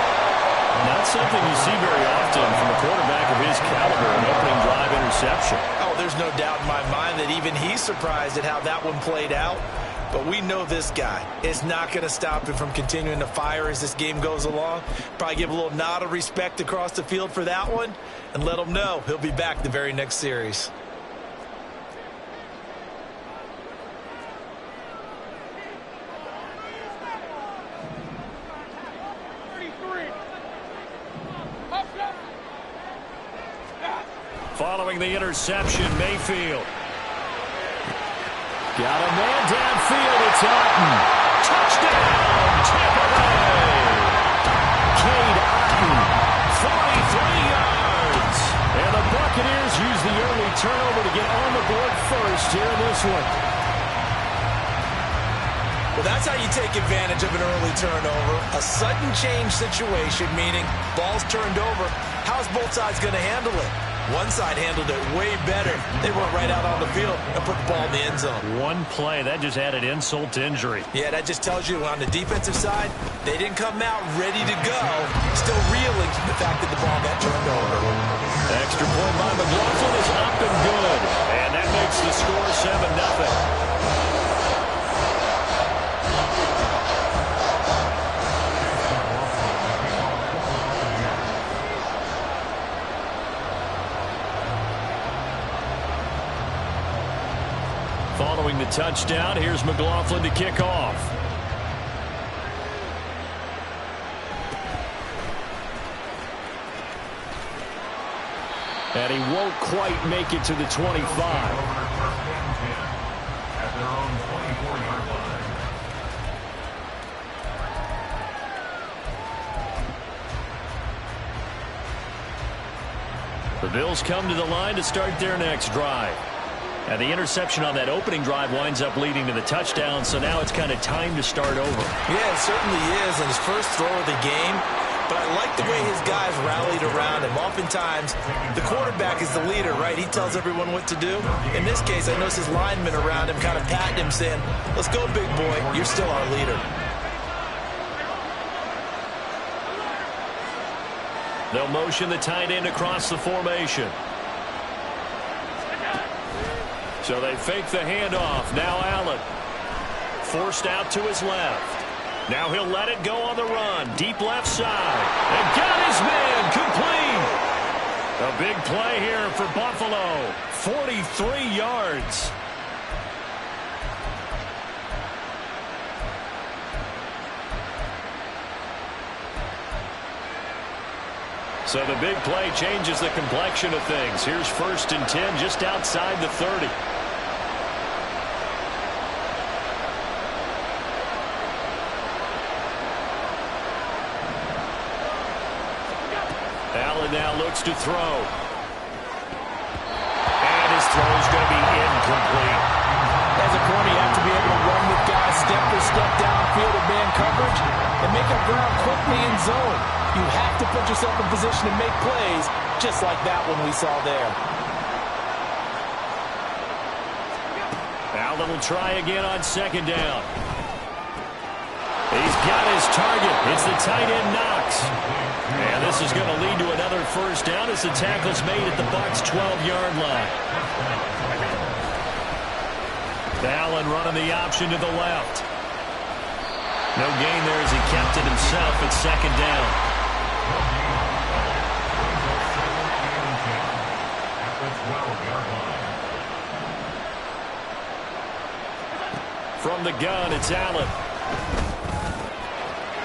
Not something you see very often from a quarterback of his caliber, an opening drive interception. Oh, there's no doubt in my mind that even he's surprised at how that one played out. But we know this guy is not going to stop him from continuing to fire as this game goes along. Probably give a little nod of respect across the field for that one and let him know he'll be back the very next series. Following the interception, Mayfield. Got a man downfield. It's Otten. Touchdown, Tampa Bay. Cade Otten, 43 yards. And the Buccaneers use the early turnover to get on the board first here in this one. Well, that's how you take advantage of an early turnover. A sudden change situation, meaning ball's turned over. How's both sides going to handle it? One side handled it way better. They went right out on the field and put the ball in the end zone. One play, that just added insult to injury. Yeah, that just tells you on the defensive side, they didn't come out ready to go. Still reeling from the fact that the ball got turned over. Extra point by McLaughlin is up and good. And that makes the score 7-0. scoring the touchdown. Here's McLaughlin to kick off. And he won't quite make it to the 25. At their own 24-yard line. The Bills come to the line to start their next drive. And the interception on that opening drive winds up leading to the touchdown, so now it's kind of time to start over. Yeah, it certainly is, and his first throw of the game. But I like the way his guys rallied around him. Oftentimes, the quarterback is the leader, right? He tells everyone what to do. In this case, I noticed his linemen around him kind of patting him, saying, "Let's go, big boy. You're still our leader." They'll motion the tight end across the formation. So they fake the handoff. Now Allen. Forced out to his left. Now he'll let it go on the run. Deep left side. And got his man complete. A big play here for Buffalo. 43 yards. So the big play changes the complexion of things. Here's 1st and 10 just outside the 30. Allen now looks to throw. And his throw is going to be incomplete. As a corner, you have to be able to run with guys step for step downfield in man coverage and make up ground quickly in zone. You have to put yourself in position to make plays, just like that one we saw there. Allen will try again on 2nd down. He's got his target. It's the tight end Knox. And this is going to lead to another 1st down as the tackle's made at the Bucs' 12-yard line. Allen running the option to the left. No gain there as he kept it himself at 2nd down. From the gun, it's Allen.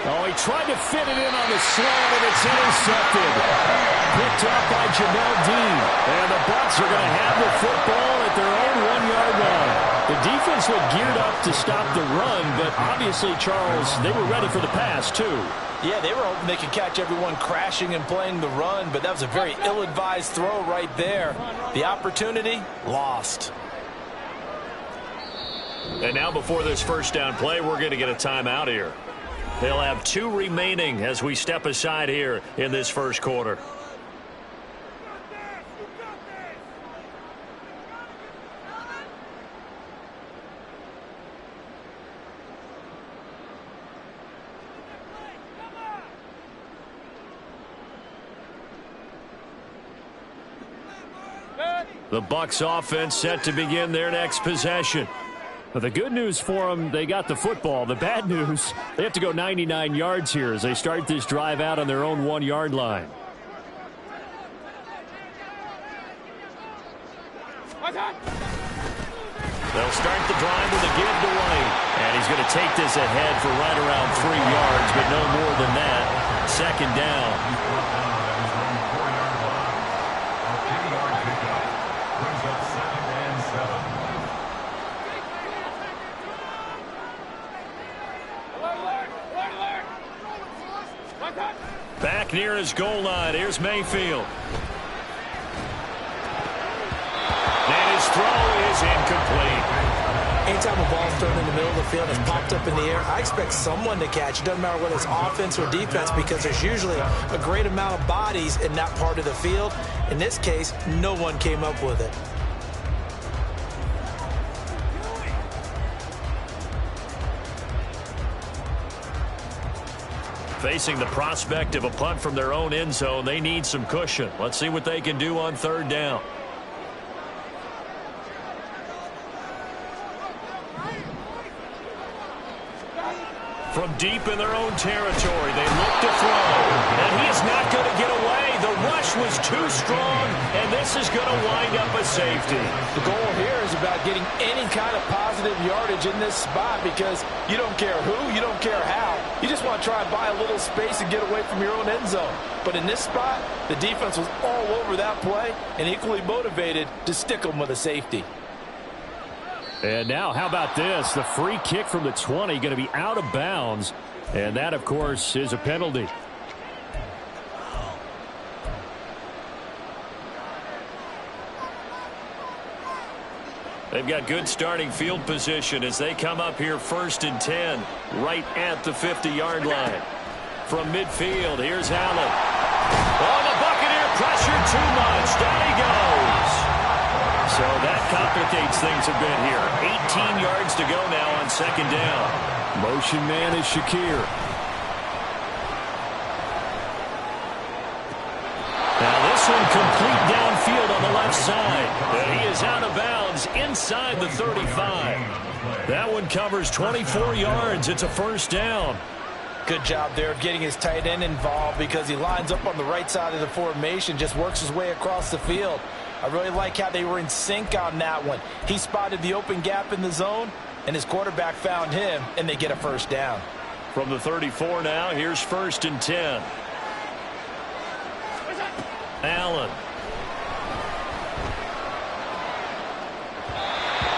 Oh, he tried to fit it in on the slant, and it's intercepted. Picked up by Jamel Dean. And the Bucs are going to have the football at their own 1-yard line. The defense looked geared up to stop the run, but obviously, Charles, they were ready for the pass, too. Yeah, they were hoping they could catch everyone crashing and playing the run, but that was a very ill-advised throw right there. The opportunity, lost. And now before this 1st down play, we're going to get a timeout here. They'll have 2 remaining as we step aside here in this 1st quarter. The Bucs offense set to begin their next possession. But the good news for them, they got the football. The bad news, they have to go 99 yards here as they start this drive out on their own 1-yard line. They'll start the drive with a give to White. And he's going to take this ahead for right around 3 yards, but no more than that. 2nd down. Back near his goal line. Here's Mayfield. And his throw is incomplete. Anytime a ball's thrown in the middle of the field and popped up in the air, I expect someone to catch. It doesn't matter whether it's offense or defense because there's usually a great amount of bodies in that part of the field. In this case, no one came up with it. Facing the prospect of a punt from their own end zone, they need some cushion. Let's see what they can do on 3rd down. From deep in their own territory, they look to throw. And he is not going to get away. The rush was too strong, and this this is going to wind up a safety. The goal here is about getting any kind of positive yardage in this spot because you don't care who, you don't care how. You just want to try and buy a little space and get away from your own end zone. But in this spot, the defense was all over that play and equally motivated to stick them with a safety. And now, how about this? The free kick from the 20 going to be out of bounds. And that, of course, is a penalty. They've got good starting field position as they come up here 1st and 10, right at the 50-yard line. From midfield, here's Allen. Oh, the Buccaneer pressure too much. Down he goes. So that complicates things a bit here. 18 yards to go now on 2nd down. Motion man is Shakir. Now this one complete downfield on the left side. And he is out of bounds inside the 35. That one covers 24 yards. It's a 1st down. Good job there of getting his tight end involved because he lines up on the right side of the formation, just works his way across the field. I really like how they were in sync on that one. He spotted the open gap in the zone, and his quarterback found him, and they get a 1st down. From the 34 now, here's 1st and 10. Allen.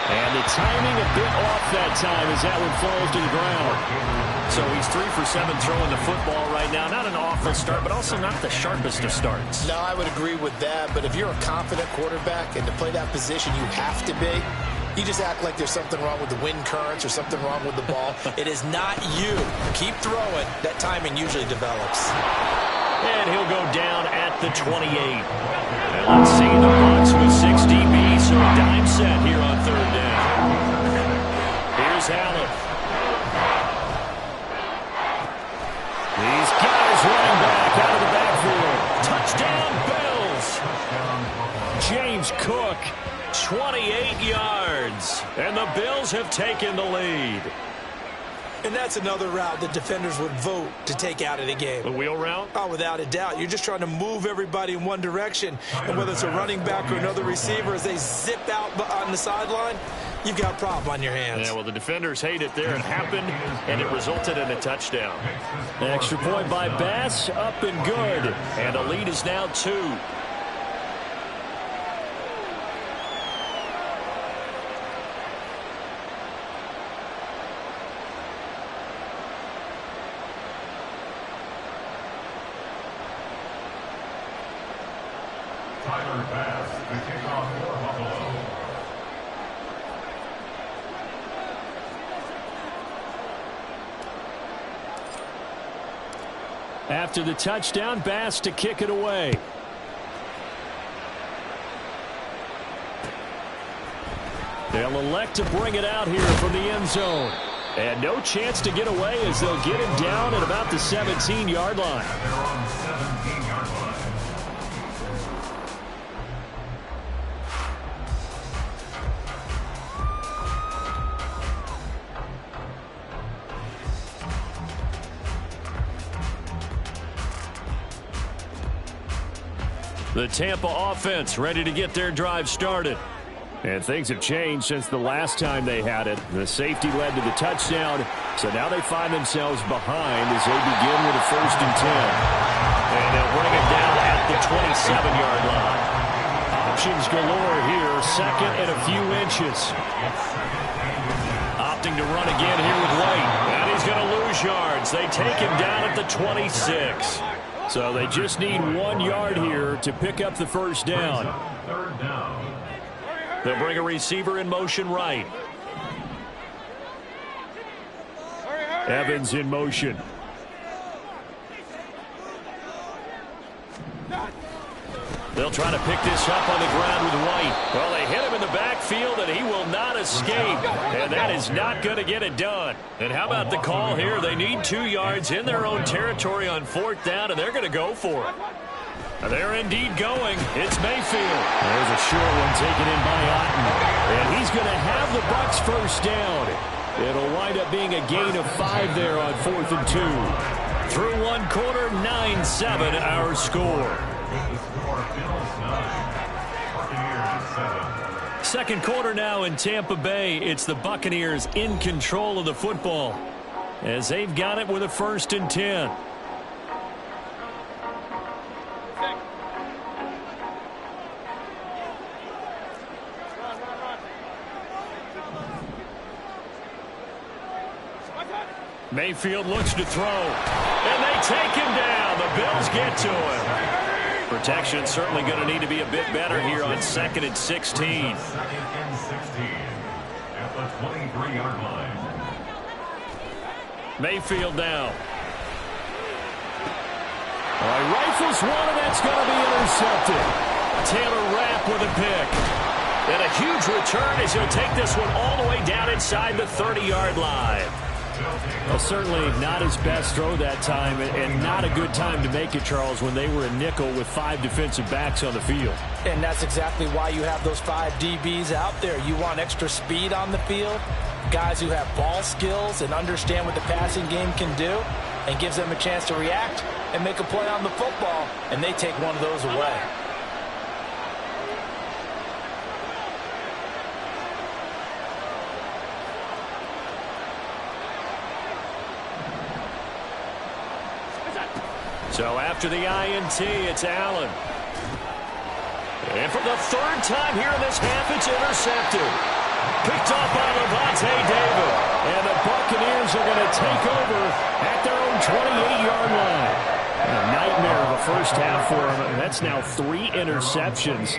And the timing a bit off that time as that one falls to the ground. So he's 3 for 7 throwing the football right now. Not an awful start, but also not the sharpest of starts. No, I would agree with that. But if you're a confident quarterback and to play that position you have to be, you just act like there's something wrong with the wind currents or something wrong with the ball. It is not you. Keep throwing. That timing usually develops. And he'll go down at the 28. And let's see, the Bucs with 6 DBs, so a dime set here on 3rd down. Here's Allen. He's got his running back out of the backfield. Touchdown, Bills. James Cook, 28 yards. And the Bills have taken the lead. And that's another route that defenders would vote to take out of the game. The wheel route? Oh, without a doubt. You're just trying to move everybody in one direction. And whether it's a running back or another receiver, as they zip out on the sideline, you've got a problem on your hands. Yeah, well, the defenders hate it there. It happened, and it resulted in a touchdown. An extra point by Bass, up and good. And the lead is now 2. After the touchdown, Bass to kick it away. They'll elect to bring it out here from the end zone. And no chance to get away as they'll get him down at about the 17-yard line. The Tampa offense ready to get their drive started. And things have changed since the last time they had it. The safety led to the touchdown, so now they find themselves behind as they begin with a 1st and 10. And they'll bring it down at the 27-yard line. Options galore here, 2nd and a few inches. Opting to run again here with White. And he's going to lose yards. They take him down at the 26. So they just need 1 yard here to pick up the 1st down. 3rd down. They'll bring a receiver in motion right. Evans in motion. They'll try to pick this up on the ground with White. Well, they hit him in the backfield, and he will not escape. And that is not going to get it done. And how about the call here? They need 2 yards in their own territory on 4th down, and they're going to go for it. They're indeed going. It's Mayfield. There's a short one taken in by Otten. And he's going to have the Bucs 1st down. It'll wind up being a gain of 5 there on 4th and 2. Through 1 quarter, 9-7 our score. 7. Second quarter now in Tampa Bay. It's the Buccaneers in control of the football as they've got it with a 1st and 10. Mayfield looks to throw, and they take him down. The Bills get to him. Protection certainly going to need to be a bit better here on 2nd and 16. 2nd and 16 at the 23-yard line. Mayfield now. Rifles one, and that's going to be intercepted. Taylor Rapp with a pick. And a huge return as he'll take this one all the way down inside the 30-yard line. Well, certainly not his best throw that time, and not a good time to make it, Charles, when they were a nickel with 5 defensive backs on the field. And that's exactly why you have those 5 DBs out there. You want extra speed on the field, guys who have ball skills and understand what the passing game can do, and gives them a chance to react and make a play on the football, and they take one of those away. So after the INT, it's Allen. And for the 3rd time here in this half, it's intercepted. Picked off by Levante David. And the Buccaneers are going to take over at their own 28-yard line. A nightmare of a first half for him. That's now 3 interceptions.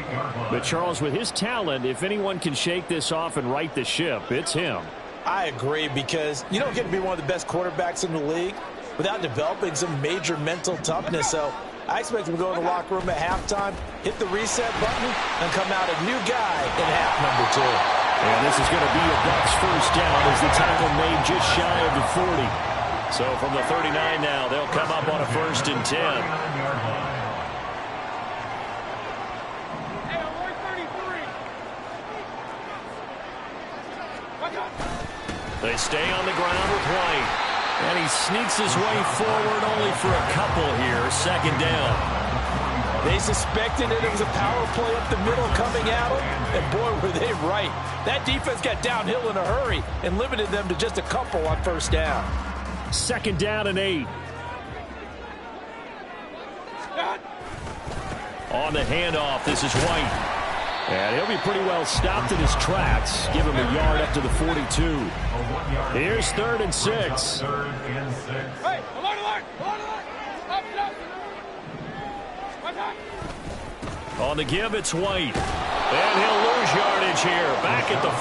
But Charles, with his talent, if anyone can shake this off and right the ship, it's him. I agree, because you don't get to be one of the best quarterbacks in the league without developing some major mental toughness. So I expect him to go in the locker room at halftime, hit the reset button, and come out a new guy in half number 2. And this is going to be a Bucs first down as the tackle made just shy of the 40. So from the 39 now, they'll come up on a 1st and 10. They stay on the ground with White. And he sneaks his way forward only for a couple here. 2nd down. They suspected it was a power play up the middle coming at them, and boy, were they right. That defense got downhill in a hurry and limited them to just a couple on 1st down. 2nd down and 8. On the handoff, this is White. And he'll be pretty well stopped in his tracks. Give him a yard up to the 42. Here's 3rd and 6. Hey, alert, alert, alert, alert. Stop. On the give, it's White. And he'll lose yardage here. Back at the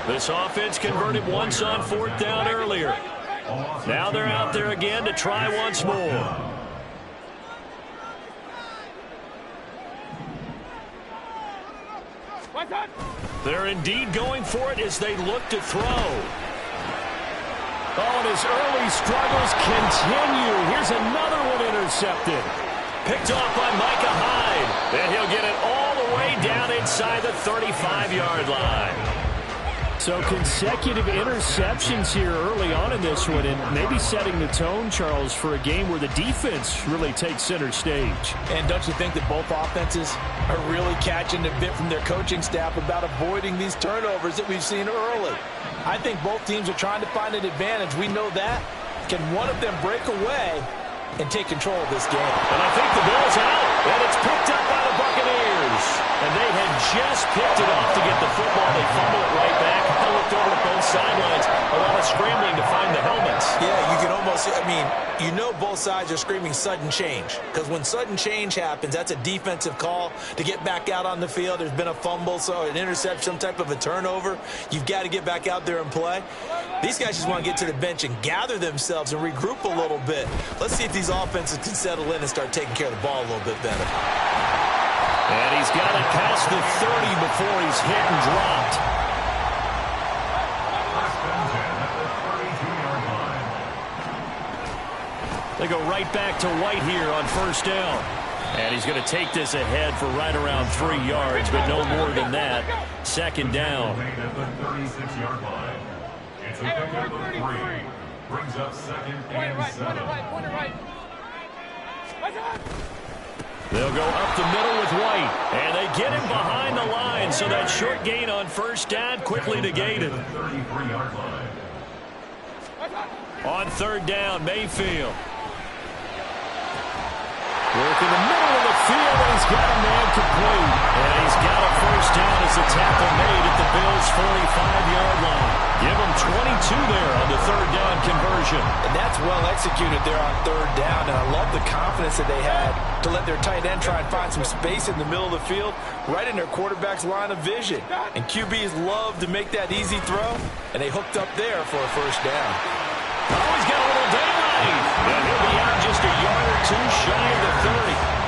41. This offense converted once on 4th down earlier. Now they're out there again to try once more. They're indeed going for it as they look to throw. Oh, and his early struggles continue. Here's another one intercepted. Picked off by Micah Hyde. And he'll get it all the way down inside the 35-yard line. So consecutive interceptions here early on in this one, and maybe setting the tone, Charles, for a game where the defense really takes center stage. And don't you think that both offenses are really catching a bit from their coaching staff about avoiding these turnovers that we've seen early? I think both teams are trying to find an advantage. We know that. Can one of them break away and take control of this game? And I think the ball's out, and it's picked up by the Buccaneers. And they had just picked it off to get the football. They fumble it right back. I looked over to both sidelines. A lot of scrambling to find the helmets. Yeah, you can almost, you know both sides are screaming sudden change. Because when sudden change happens, that's a defensive call to get back out on the field. There's been a fumble, so an interception, some type of a turnover. You've got to get back out there and play. These guys just want to get to the bench and gather themselves and regroup a little bit. Let's see if these offenses can settle in and start taking care of the ball a little bit better. And he's got it past the 30 before he's hit and dropped. They go right back to White here on 1st down. And he's going to take this ahead for right around 3 yards, but no more than that. 2nd down. At the 36-yard line. It's a pickup of 3. Brings up 2nd and 7. They'll go up the middle with White, and they get him behind So that short gain on first down quickly negated. 33-yard line. On third down, Mayfield. Work in the middle of the field, and he's got a man complete. And he's got a first down as the tackle made at the Bills' 45-yard line. Give him 22 there on the third down conversion. And that's well executed there on third down. And I love the confidence that they had to let their tight end try and find some space in the middle of the field, right in their quarterback's line of vision. And QBs love to make that easy throw, and they hooked up there for a first down. Oh, he's got a little daylight. And he'll be out just a yard or two shy of the 30.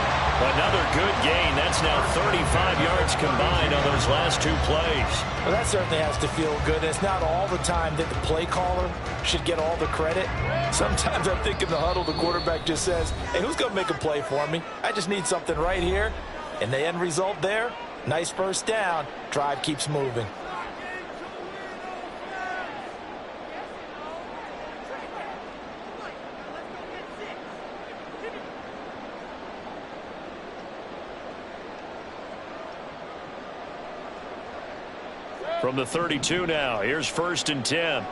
Another good gain. That's now 35 yards combined on those last two plays. Well, that certainly has to feel good. And it's not all the time that the play caller should get all the credit. Sometimes I think in the huddle, the quarterback just says, hey, who's going to make a play for me? I just need something right here. And the end result there, nice first down. Drive keeps moving. From the 32 now, here's 1st and 10. Run.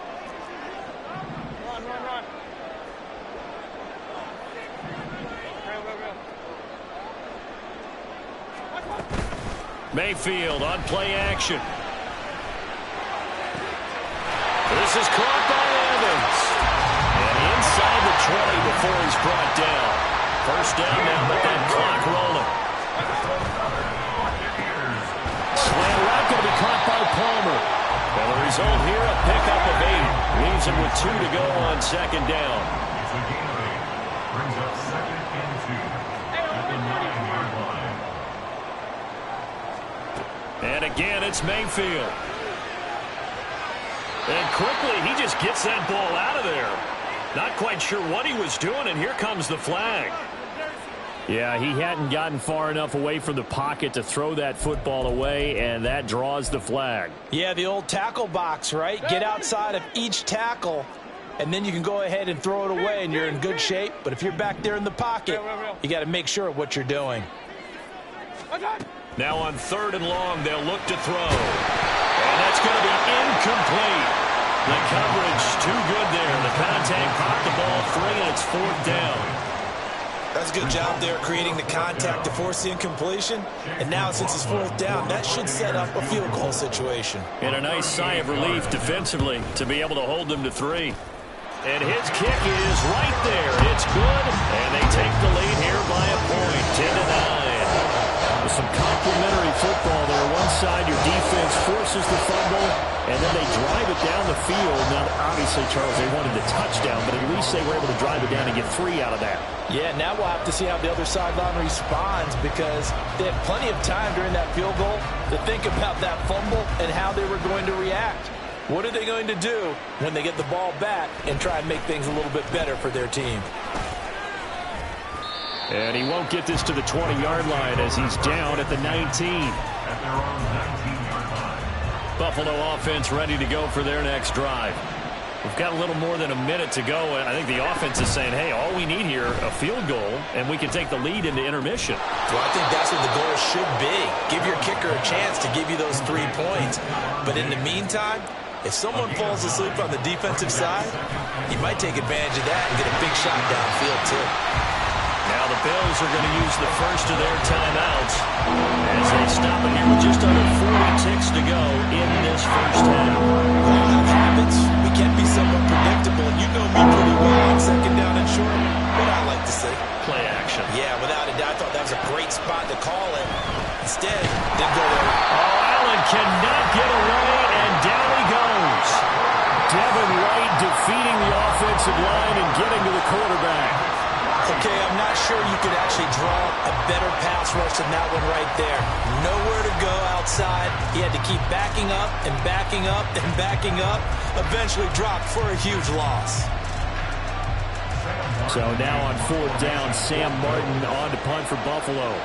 Mayfield on play action. This is caught by Evans. And inside the 20 before he's brought down. First down now with that clock rolling. Slant route going to be caught by Palmer. And the result here, a pickup of 8. Leaves him with 2 to go on second down. It's a gain of 8. Brings up 2nd and 2 at the 9-yard line. And again, it's Mayfield. And quickly, he just gets that ball out of there. Not quite sure what he was doing, and here comes the flag. Yeah, he hadn't gotten far enough away from the pocket to throw that football away, and that draws the flag. Yeah, the old tackle box, right? Get outside of each tackle, and then you can go ahead and throw it away, and you're in good shape. But if you're back there in the pocket, you got to make sure of what you're doing. Now on 3rd and long, they'll look to throw. And that's going to be incomplete. The coverage too good there. The contact caught the ball free, and it's 4th down. That's a good job there creating the contact to force the incompletion. And now since it's 4th down, that should set up a field goal situation. And a nice sigh of relief defensively to be able to hold them to 3. And his kick is right there. It's good. And they take the lead here by a point, 10-9. With some complimentary football there. One side, your defense forces the fumble, and then they drive it down the field. Now, obviously, Charles, they wanted the touchdown, but at least they were able to drive it down and get 3 out of that. Yeah, now we'll have to see how the other sideline responds, because they had plenty of time during that field goal to think about that fumble and how they were going to react. What are they going to do when they get the ball back and try and make things a little bit better for their team? And he won't get this to the 20-yard line as he's down at the 19. At their own 19-yard line. Buffalo offense ready to go for their next drive. We've got a little more than a minute to go, and I think the offense is saying, hey, all we need here, a field goal, and we can take the lead into intermission. Well, I think that's what the goal should be. Give your kicker a chance to give you those 3 points. But in the meantime, if someone falls asleep on the defensive side, you might take advantage of that and get a big shot downfield, too. Now the Bills are going to use the first of their timeouts as they stop it here with just under 40 ticks to go in this first half. We all have habits. We can be somewhat predictable, and you know me pretty well on 2nd down and short. What I like to say. Play action. Yeah, without a doubt, I thought that was a great spot to call it. Instead, didn't go there. Oh, Allen cannot get away, and down he goes. Devin White defeating the offensive line and getting to the quarterback. Okay, I'm not sure you could actually draw a better pass rush than that one right there. Nowhere to go outside. He had to keep backing up and backing up and backing up. Eventually dropped for a huge loss. So now on 4th down, Sam Martin on to punt for Buffalo.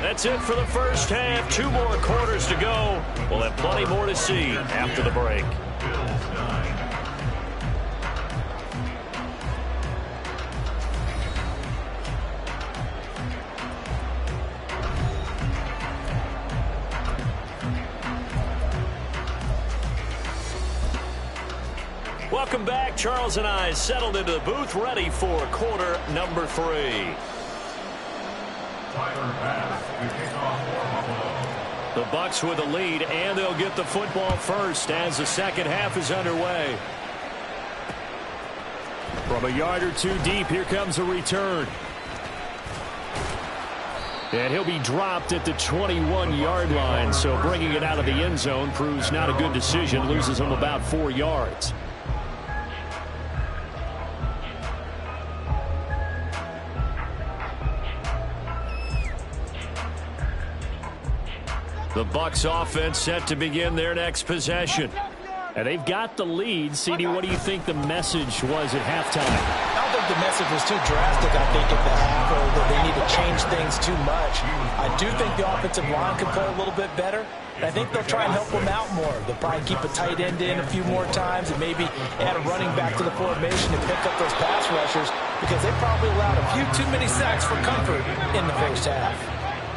That's it for the first half. 2 more quarters to go. We'll have plenty more to see after the break. Welcome back. Charles and I settled into the booth, ready for quarter number 3. The Bucs with a lead, and they'll get the football first as the second half is underway. From a yard or 2 deep, here comes a return. And he'll be dropped at the 21-yard line, so bringing it out of the end zone proves not a good decision. Loses him about 4 yards. The Bucs offense set to begin their next possession. And they've got the lead. CD, what do you think the message was at halftime? I don't think the message was too drastic, I think, at the half, or that they need to change things too much. I do think the offensive line can play a little bit better. And I think they'll try and help them out more. They'll probably keep a tight end in a few more times and maybe add a running back to the formation and pick up those pass rushers, because they probably allowed a few too many sacks for comfort in the first half.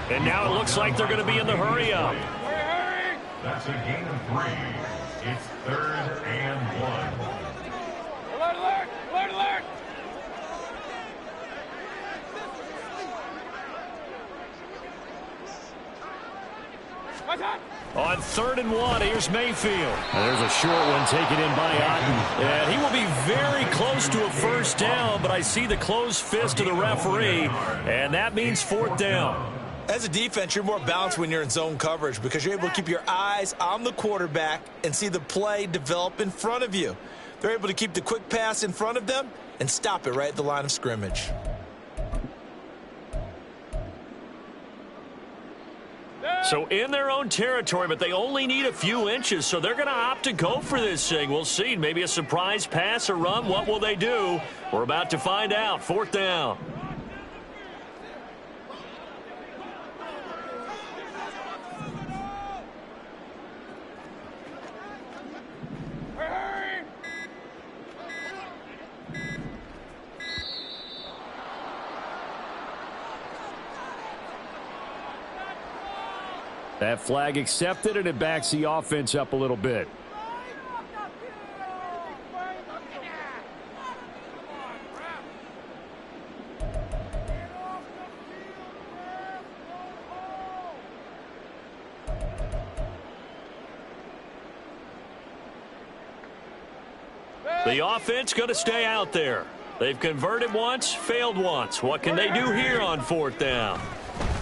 And now it looks like they're going to be in the hurry-up. That's a gain of 3. It's 3rd and 1. Alert, alert! Alert, alert! On 3rd and 1, here's Mayfield. And there's a short one taken in by Otten. And he will be very close to a first down, but I see the closed fist of the referee, and that means 4th down. As a defense, you're more balanced when you're in zone coverage because you're able to keep your eyes on the quarterback and see the play develop in front of you. They're able to keep the quick pass in front of them and stop it right at the line of scrimmage. So in their own territory, but they only need a few inches, so they're going to opt to go for this thing. We'll see. Maybe a surprise pass or run. What will they do? We're about to find out. 4th down. That flag accepted, and it backs the offense up a little bit. The offense going to stay out there. They've converted once, failed once. What can they do here on 4th down?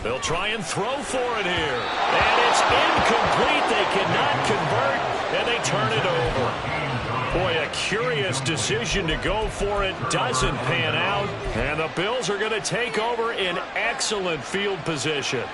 They'll try and throw for it here. And it's incomplete. They cannot convert, and they turn it over. Boy, a curious decision to go for it. Doesn't pan out. And the Bills are going to take over in excellent field position.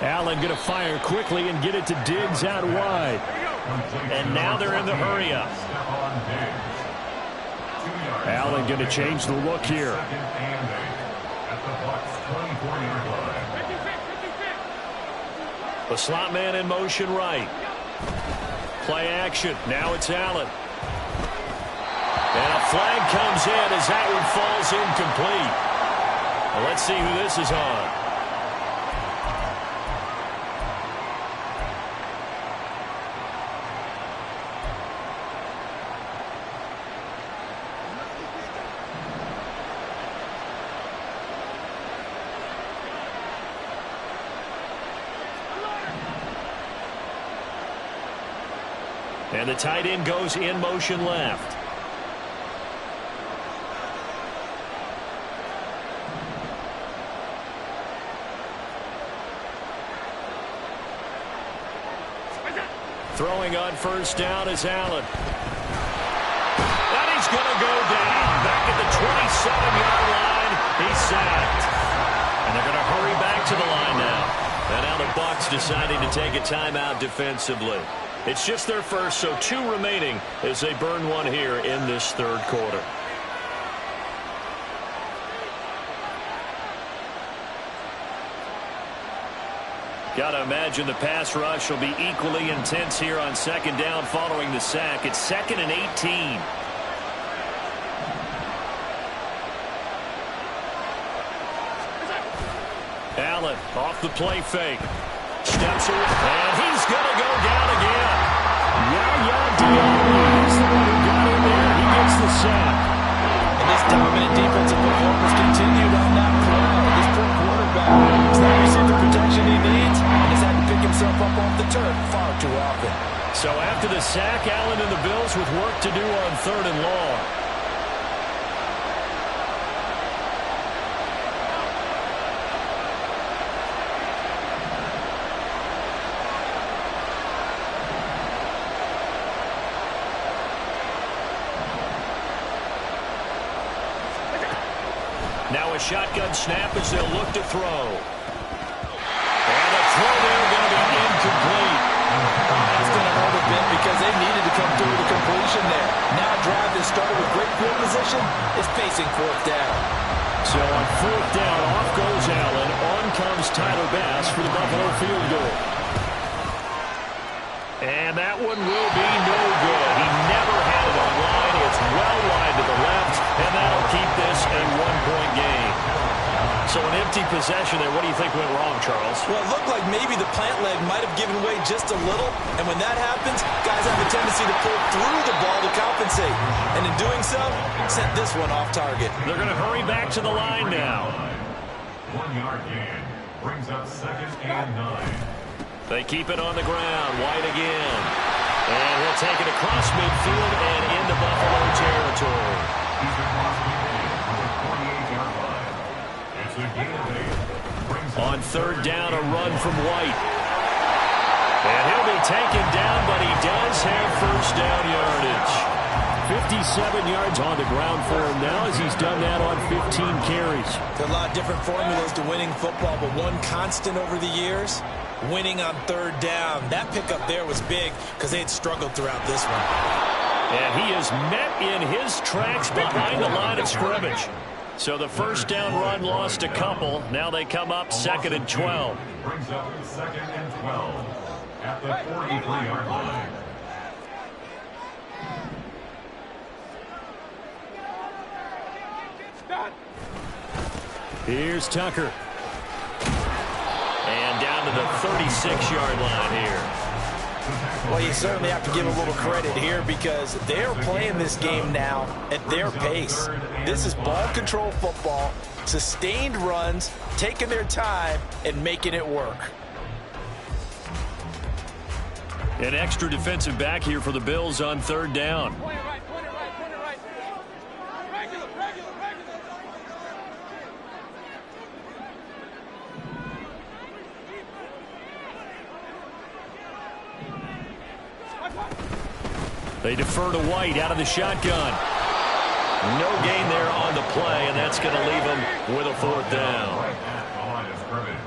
Allen going to fire quickly and get it to Diggs out wide. And now they're in the hurry-up. Allen going to change the look here. The slot man in motion right. Play action. Now it's Allen. And a flag comes in as that one falls incomplete. Well, let's see who this is on. And the tight end goes in motion left. Throwing on 1st down is Allen. And he's going to sacked. And they're going to hurry back to the line now. And now the Bucs deciding to take a timeout defensively. It's just their first, so 2 remaining as they burn one here in this third quarter. Got to imagine the pass rush will be equally intense here on second down following the sack. It's 2nd and 18. Allen off the play fake. Steps away, and he's going to go down again. He's the one who got in there. He gets the sack. And this dominant defensive performance continued on that play. This poor quarterback has not received the protection he needs and has had to pick himself up off the turf far too often. So after the sack, Allen and the Bills with work to do on 3rd and long. Now a shotgun snap as they'll look to throw. And a throw there going to be incomplete. That's going to hurt a bit because they needed to come through with a completion there. Now a drive that started with great field position is facing 4th down. So on 4th down, off goes Allen. On comes Tyler Bass for the Buffalo field goal. And that one will be no good. He never had it on line. It's well wide to the left, and that'll keep this a 1-point game. So an empty possession there. What do you think went wrong, Charles? Well, it looked like maybe the plant leg might have given way just a little, and when that happens, guys have a tendency to pull through the ball to compensate. And in doing so, sent this one off target. They're going to hurry back to the line now. 1-yard gain brings up 2nd and 9. They keep it on the ground. White again. And he'll take it across midfield and into Buffalo territory. He's across midfield for the 48-yard line. It's a gain of 8. On 3rd down, a run from White. And he'll be taken down, but he does have 1st down yardage. 57 yards on the ground for him now as he's done that on 15 carries. There are a lot of different formulas to winning football, but one constant over the years, winning on 3rd down. That pickup there was big because they had struggled throughout this one. And he is met in his tracks behind the line of scrimmage. So the 1st down run lost a couple. Now they come up 2nd and 12. Brings up 2nd and 12 at the 43-yard line. Here's Tucker. And down to the 36-yard line here. Well, you certainly have to give a little credit here because they're playing this game now at their pace. This is ball control football, sustained runs, taking their time, and making it work. An extra defensive back here for the Bills on 3rd down. Point it right. Regular. They defer to White out of the shotgun. No gain there on the play, and that's going to leave them with a 4th down. Right at the line of scrimmage.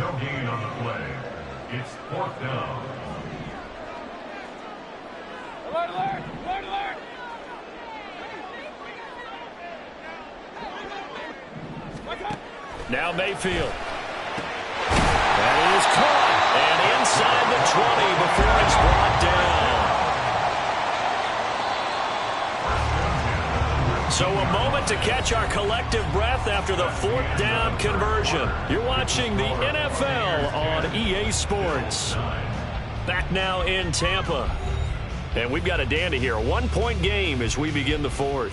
No gain on the play. It's 4th down. Alert! Now Mayfield. That is caught. And inside the 20 before it's brought down. So a moment to catch our collective breath after the 4th down conversion. You're watching the NFL on EA Sports. Back now in Tampa. And we've got a dandy here. A 1-point game as we begin the 4th.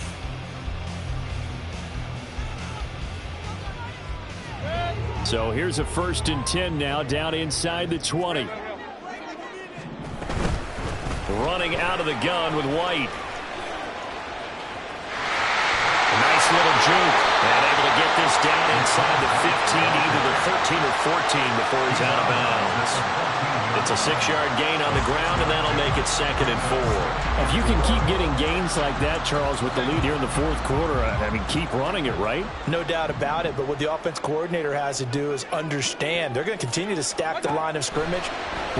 So here's a 1st and 10 now down inside the 20. Running out of the gun with White. A nice little juke and able to get this down inside the 15, either the 13 or 14 before he's out of bounds. It's a 6-yard gain on the ground, and that'll make it 2nd and 4. If you can keep getting gains like that, Charles, with the lead here in the 4th quarter, I mean, keep running it, right? No doubt about it, but what the offense coordinator has to do is understand. They're going to continue to stack the line of scrimmage.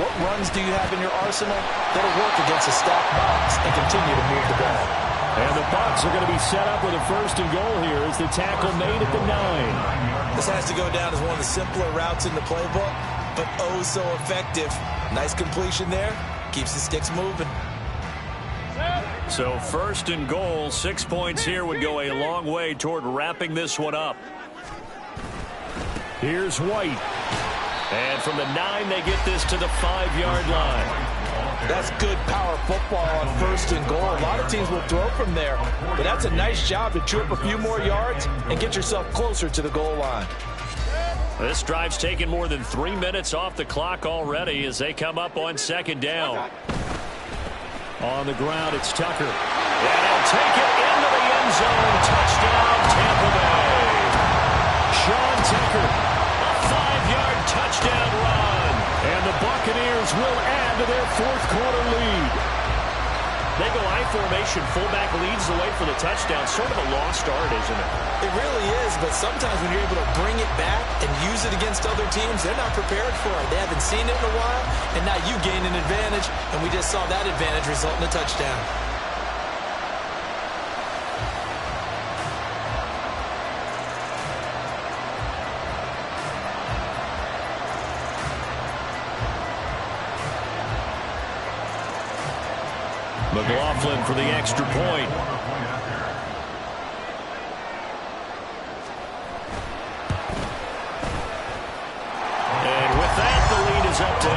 What runs do you have in your arsenal that'll work against a stacked box and continue to move the ball? And the Bucs are going to be set up with a 1st and goal here as the tackle made at the 9. This has to go down as one of the simpler routes in the playbook, but oh so effective. Nice completion there. Keeps the sticks moving. So 1st and goal, 6 points here would go a long way toward wrapping this one up. Here's White. And from the 9, they get this to the 5-yard line. That's good power football on 1st and goal. A lot of teams will throw from there, but that's a nice job to chew up a few more yards and get yourself closer to the goal line. This drive's taken more than 3 minutes off the clock already as they come up on 2nd down. On the ground, it's Tucker. And he'll take it into the end zone. Touchdown, Tampa Bay. Sean Tucker, a 5-yard touchdown run. And the Buccaneers will add to their 4th quarter lead. They go I-formation, fullback leads the way for the touchdown. Sort of a lost art, isn't it? It really is, but sometimes when you're able to bring it back and use it against other teams, they're not prepared for it. They haven't seen it in a while, and now you gain an advantage, and we just saw that advantage result in a touchdown. McLaughlin for the extra point. And with that, the lead is up to 8.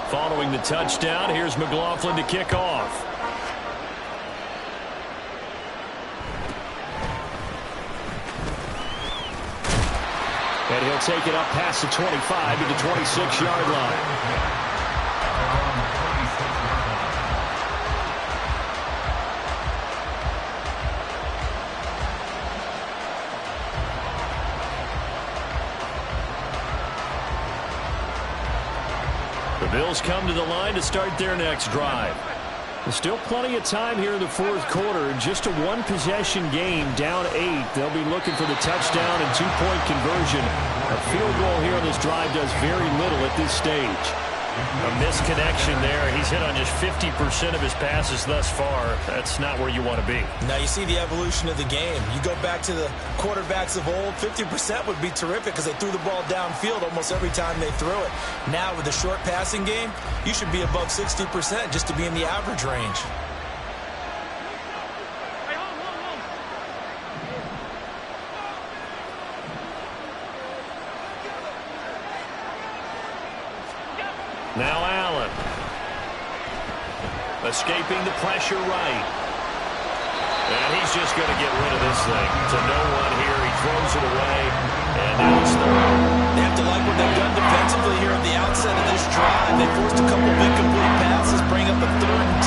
Following the touchdown, here's McLaughlin to kick off. And he'll take it up past the 25 to the 26-yard line. The Bills come to the line to start their next drive. There's still plenty of time here in the 4th quarter. Just a 1-possession game, down 8. They'll be looking for the touchdown and 2-point conversion. A field goal here on this drive does very little at this stage. A misconnection there. He's hit on just 50% of his passes thus far. That's not where you want to be. Now you see the evolution of the game. You go back to the quarterbacks of old, 50% would be terrific because they threw the ball downfield almost every time they threw it. Now with the short passing game, you should be above 60% just to be in the average range. Now Allen. Escaping the pressure right. And he's just going to get rid of this thing. To no one here. He throws it away. And now it's thrown. They have to like what they've done defensively here at the outset of this drive. They forced a couple of incomplete passes, bring up a 3rd and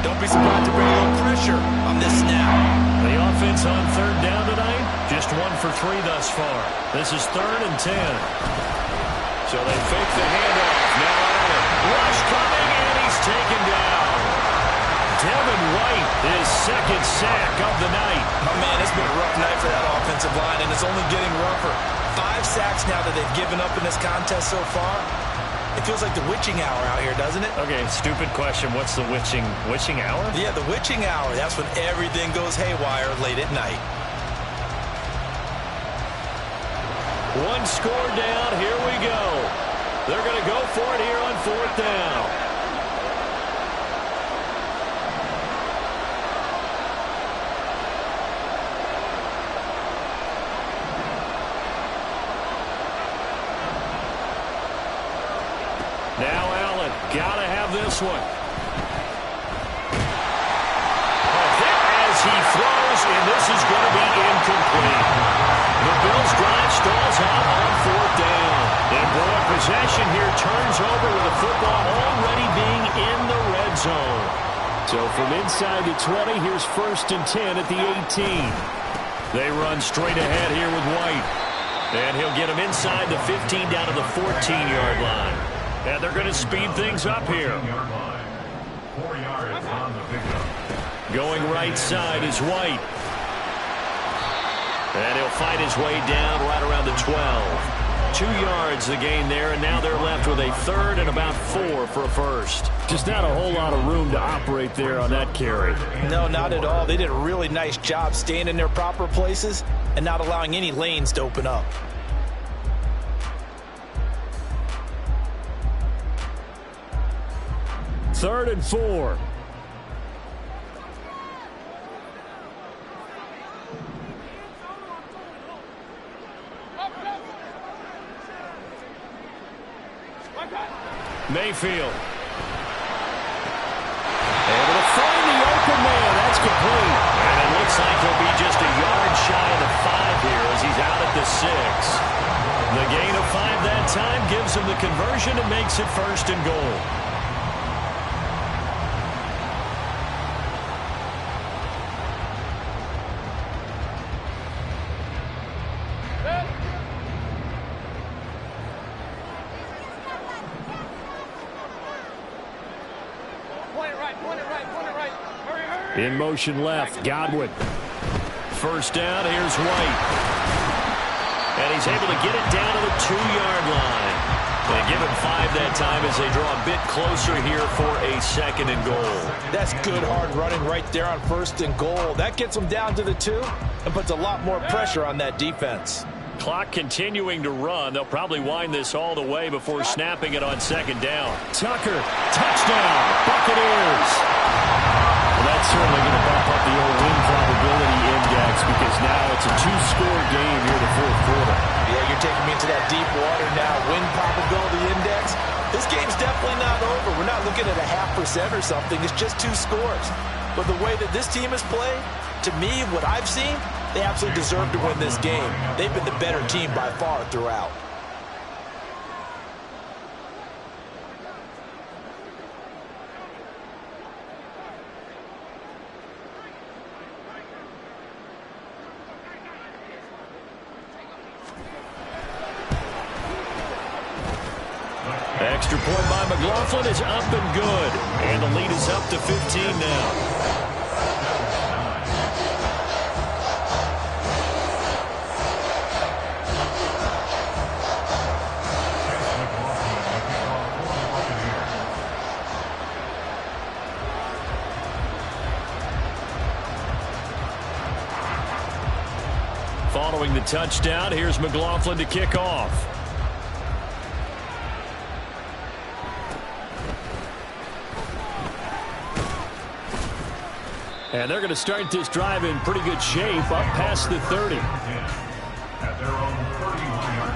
10. Don't be surprised to bring a little pressure on this snap. The offense on 3rd down tonight, just 1 for 3 thus far. This is 3rd and 10. So they fake the handoff. Now Allen. Rush coming, and he's taken down. Devin White, his 2nd sack of the night. Oh, man, it's been a rough night for that offensive line, and it's only getting rougher. 5 sacks now that they've given up in this contest so far. It feels like the witching hour out here, doesn't it? Okay, stupid question. What's the witching hour? Yeah, the witching hour. That's when everything goes haywire late at night. 1 score down. Here we go. They're going to go for it here on 4th down. Now Allen, got to have this one. and this is going to be incomplete. The Bills' drive stalls out on 4th down. And boy, possession here turns over with the football already being in the red zone. So from inside the 20, here's 1st and 10 at the 18. They run straight ahead here with White. And he'll get him inside the 15 down to the 14-yard line. And they're going to speed things up here. 4 yards on the pickup. Going right side is White. And he'll fight his way down right around the 12. 2 yards the gain there, and now they're left with a 3rd and about 4 for a first. Just not a whole lot of room to operate there on that carry. No, not at all. They did a really nice job staying in their proper places and not allowing any lanes to open up. Third and 4. Mayfield. Able to find the open man. That's complete. And it looks like he'll be just a yard shy of the 5 here as he's out at the 6. The gain of 5 that time gives him the conversion and makes it 1st and goal. In motion left, Godwin. 1st down, here's White. And he's able to get it down to the 2-yard line. They give him 5 that time as they draw a bit closer here for a 2nd and goal. That's good hard running right there on 1st and goal. That gets them down to the 2 and puts a lot more pressure on that defense. Clock continuing to run. They'll probably wind this all the way before snapping it on 2nd down. Tucker, touchdown, Buccaneers. Well, that's certainly going to bump up the old win probability index because now it's a 2-score game here in the 4th quarter. Yeah, you're taking me into that deep water now. Win probability index. This game's definitely not over. We're not looking at a 0.5% or something. It's just 2 scores. But the way that this team has played, to me, what I've seen, they absolutely deserve to win this game. They've been the better team by far throughout. Extra point by McLaughlin is up and good. And the lead is up to 15 now. Following the touchdown, here's McLaughlin to kick off. And they're going to start this drive in pretty good shape up past the 30. At their own 31-yard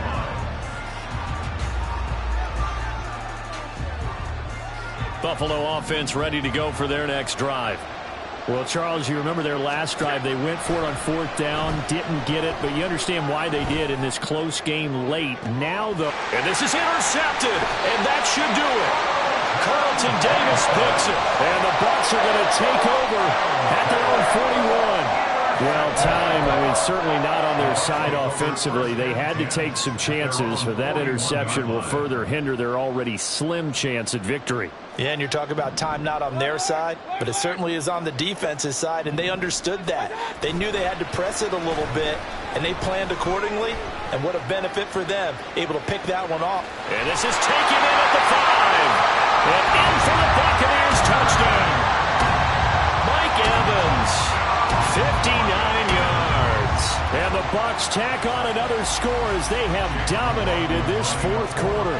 line. Buffalo offense ready to go for their next drive. Well, Charles, you remember their last drive. They went for it on 4th down, didn't get it, but you understand why they did in this close game late. Now, though. And this is intercepted, and that should do it. Carlton Davis picks it. And the Bucs are going to take over at their own 41. Well, time, certainly not on their side offensively. They had to take some chances, but that interception will further hinder their already slim chance at victory. Yeah, and you're talking about time not on their side, but it certainly is on the defense's side, and they understood that. They knew they had to press it a little bit, and they planned accordingly, and what a benefit for them, able to pick that one off. And this is taken in at the 5. And in for the Buccaneers touchdown. Mike Evans, 59 yards. And the Bucs tack on another score as they have dominated this 4th quarter.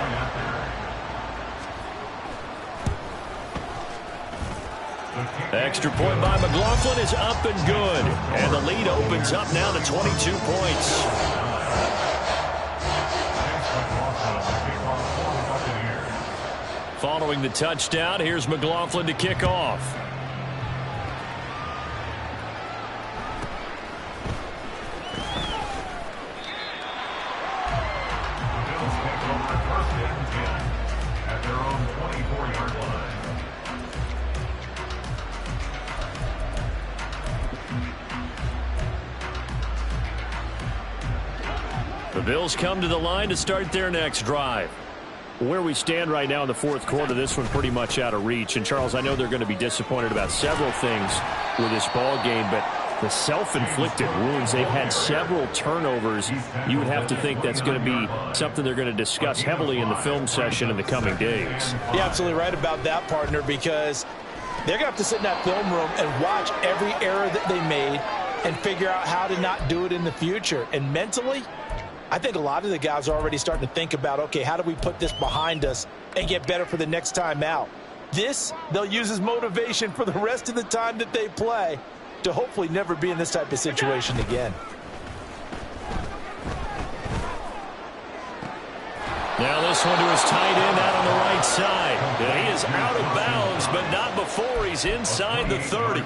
Extra point by McLaughlin is up and good. And the lead opens up now to 22 points. Following the touchdown, here's McLaughlin to kick off. The Bills come to the line to start their next drive. Where we stand right now in the fourth quarter, this one pretty much out of reach. And, Charles, I know they're going to be disappointed about several things with this ball game, but the self-inflicted wounds, they've had several turnovers. You would have to think that's going to be something they're going to discuss heavily in the film session in the coming days. You're absolutely right about that, partner, because they're going to have to sit in that film room and watch every error that they made and figure out how to not do it in the future. And mentally, I think a lot of the guys are already starting to think about, okay, how do we put this behind us and get better for the next time out? This, they'll use as motivation for the rest of the time that they play to hopefully never be in this type of situation again. Now this one to his tight end out on the right side. And he is out of bounds, but not before he's inside the 30.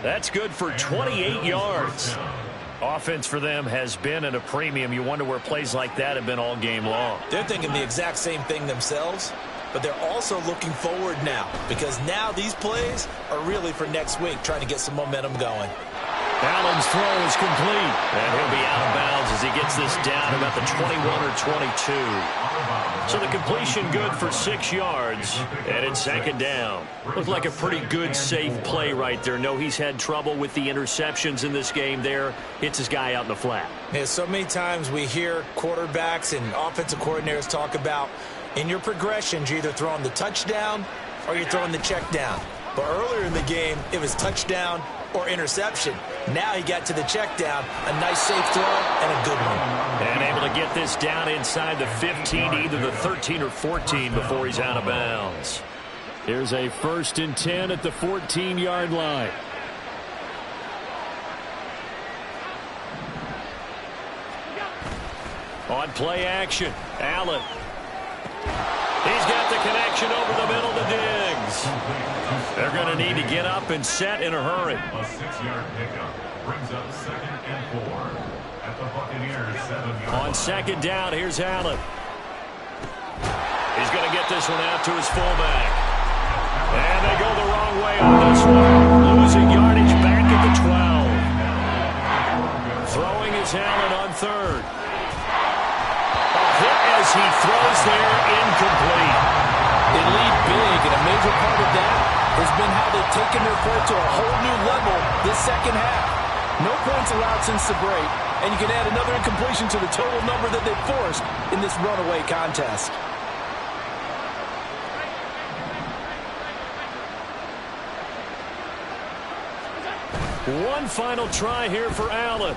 That's good for 28 yards. Offense for them has been at a premium. You wonder where plays like that have been all game long. They're thinking the exact same thing themselves, but they're also looking forward now, because now these plays are really for next week, trying to get some momentum going. Allen's throw is complete, and he'll be out of bounds as he gets this down about the 21 or 22. So the completion good for 6 yards, and it's second down. Looked like a pretty good, safe play right there. No, he's had trouble with the interceptions in this game there. Hits his guy out in the flat. Yeah, so many times we hear quarterbacks and offensive coordinators talk about in your progressions, you're either throwing the touchdown or you're throwing the check down. But earlier in the game, it was touchdown or interception. Now he got to the check down, a nice safe throw, and a good one. And able to get this down inside the 15, either the 13 or 14 before he's out of bounds. Here's a 1st and 10 at the 14-yard line. On play action, Allen. He's got the connection over the middle to Diggs. They're going to need to get up and set in a hurry. A 6-yard pickup brings up 2nd and 4 at the Buccaneers 7-yard line. On second down, here's Allen. He's going to get this one out to his fullback. And they go the wrong way on this one. Losing yardage back at the 12. Throwing is Allen on 3rd. A hit as he throws there, incomplete. They lead big, and a major part of that has been how they've taken their play to a whole new level this second half. No points allowed since the break, and you can add another incompletion to the total number that they've forced in this runaway contest. One final try here for Allen.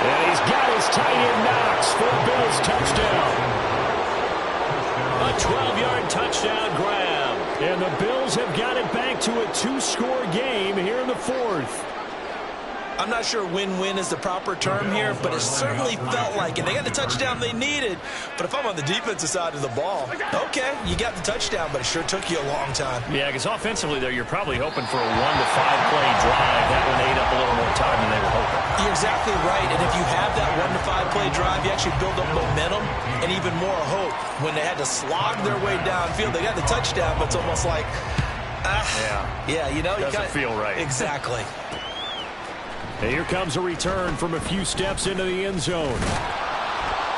And he's got his tight end Knox for a Bills touchdown. A 12-yard touchdown grab. And the Bills have got it back to a 2-score game here in the 4th. I'm not sure win-win is the proper term here, but it certainly felt like it. They got the touchdown they needed, but if I'm on the defensive side of the ball, okay, you got the touchdown, but it sure took you a long time. Yeah, because offensively there, you're probably hoping for a 1 to 5 play drive. That one ate up a little more time than they were hoping. You're exactly right, and if you have that 1 to 5 play drive, you actually build up momentum and even more hope. When they had to slog their way downfield, they got the touchdown, but it's almost like, yeah, you know, doesn't feel right. Exactly. Here comes a return from a few steps into the end zone.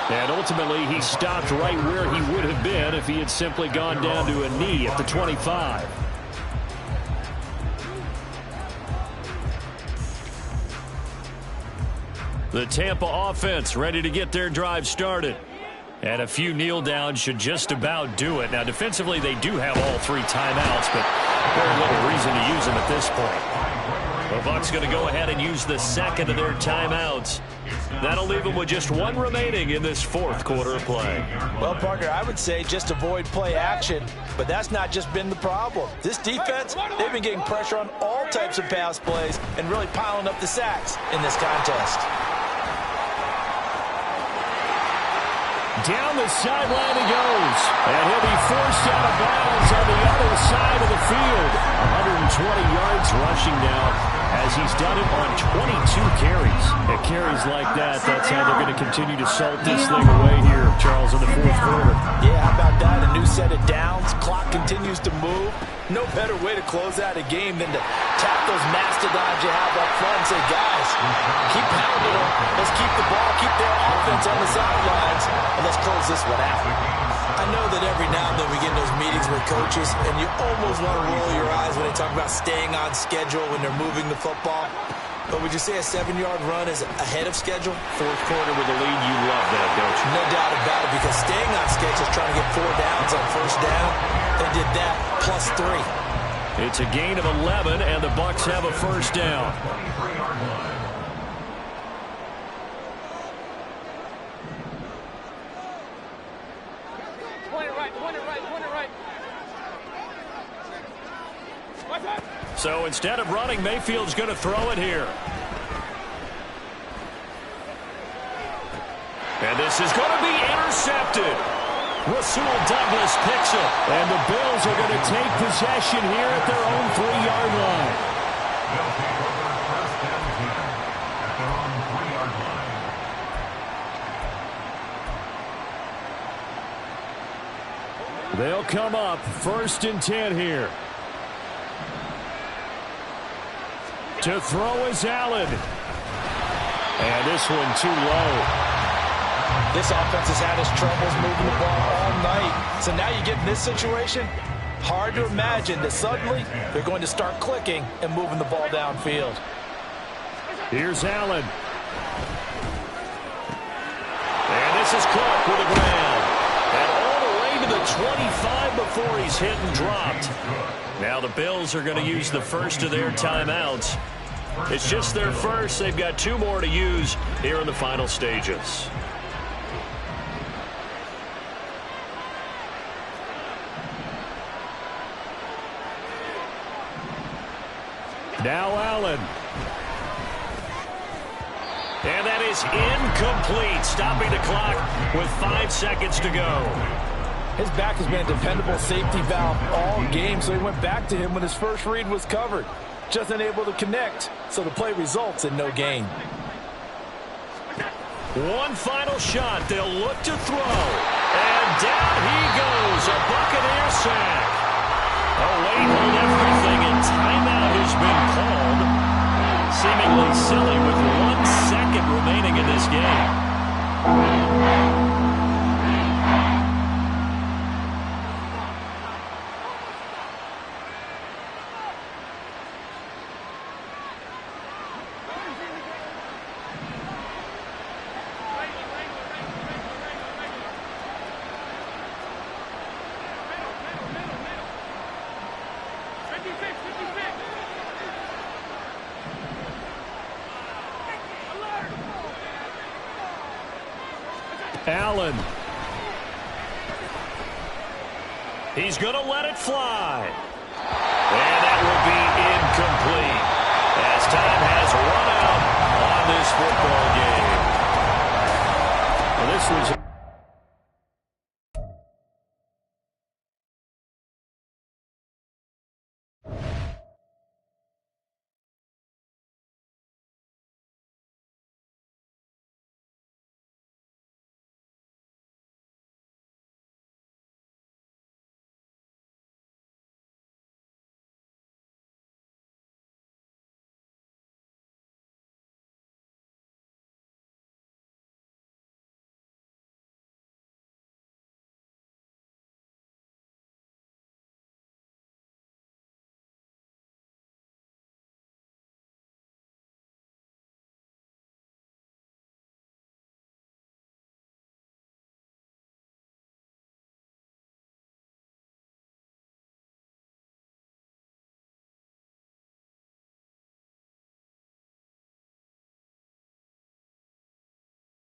And ultimately, he stopped right where he would have been if he had simply gone down to a knee at the 25. The Tampa offense ready to get their drive started. And a few kneel downs should just about do it. Now, defensively, they do have all 3 timeouts, but very little reason to use them at this point. The Bucs going to go ahead and use the 2nd of their timeouts. That'll leave them with just 1 remaining in this 4th quarter of play. Well, partner, I would say just avoid play action, but that's not just been the problem. This defense, they've been getting pressure on all types of pass plays and really piling up the sacks in this contest. Down the sideline he goes. And he'll be forced out of bounds on the other side of the field. 120 yards rushing now as he's done it on 22 carries. At carries like that, that's how they're going to continue to salt this thing away here, Charles, in the 4th quarter. Yeah, how about that? A new set of downs. Clock continues to move. No better way to close out a game than to tap those mastodons you have up front and say, guys, keep pounding them. Let's keep the ball, keep their offense on the sidelines, and let's close this one out. I know that every now and then we get in those meetings with coaches, and you almost want to roll your eyes when they talk about staying on schedule when they're moving the football. But would you say a 7-yard run is ahead of schedule? Fourth quarter with a lead, you love that, don't you? No doubt about it, because staying on schedule is trying to get 4 downs on first down. They did that plus 3. It's a gain of 11, and the Bucs have a first down. So instead of running, Mayfield's going to throw it here. And this is going to be intercepted. Rasul Douglas picks it. And the Bills are going to take possession here at their own 3-yard line. They'll come up 1st and 10 here. To throw is Allen. And this one too low. This offense has had its troubles moving the ball all night. So now you get in this situation, hard to imagine that suddenly they're going to start clicking and moving the ball downfield. Here's Allen. And this is caught for the ground. And all the way to the 25 before he's hit and dropped. Now the Bills are going to use the first of their timeouts. It's just their first. They've got 2 more to use here in the final stages. Now Allen. And that is incomplete, stopping the clock with 5 seconds to go. His back has been a dependable safety valve all game, so he went back to him when his first read was covered. Just unable to connect, so the play results in no gain. One final shot. They'll look to throw. And down he goes. A Buccaneer sack. Oh, wait, hold everything, and timeout has been called. Seemingly silly with 1 second remaining in this game. Allen. He's going to let it fly. And that will be incomplete as time has run out on this football game. Well, this was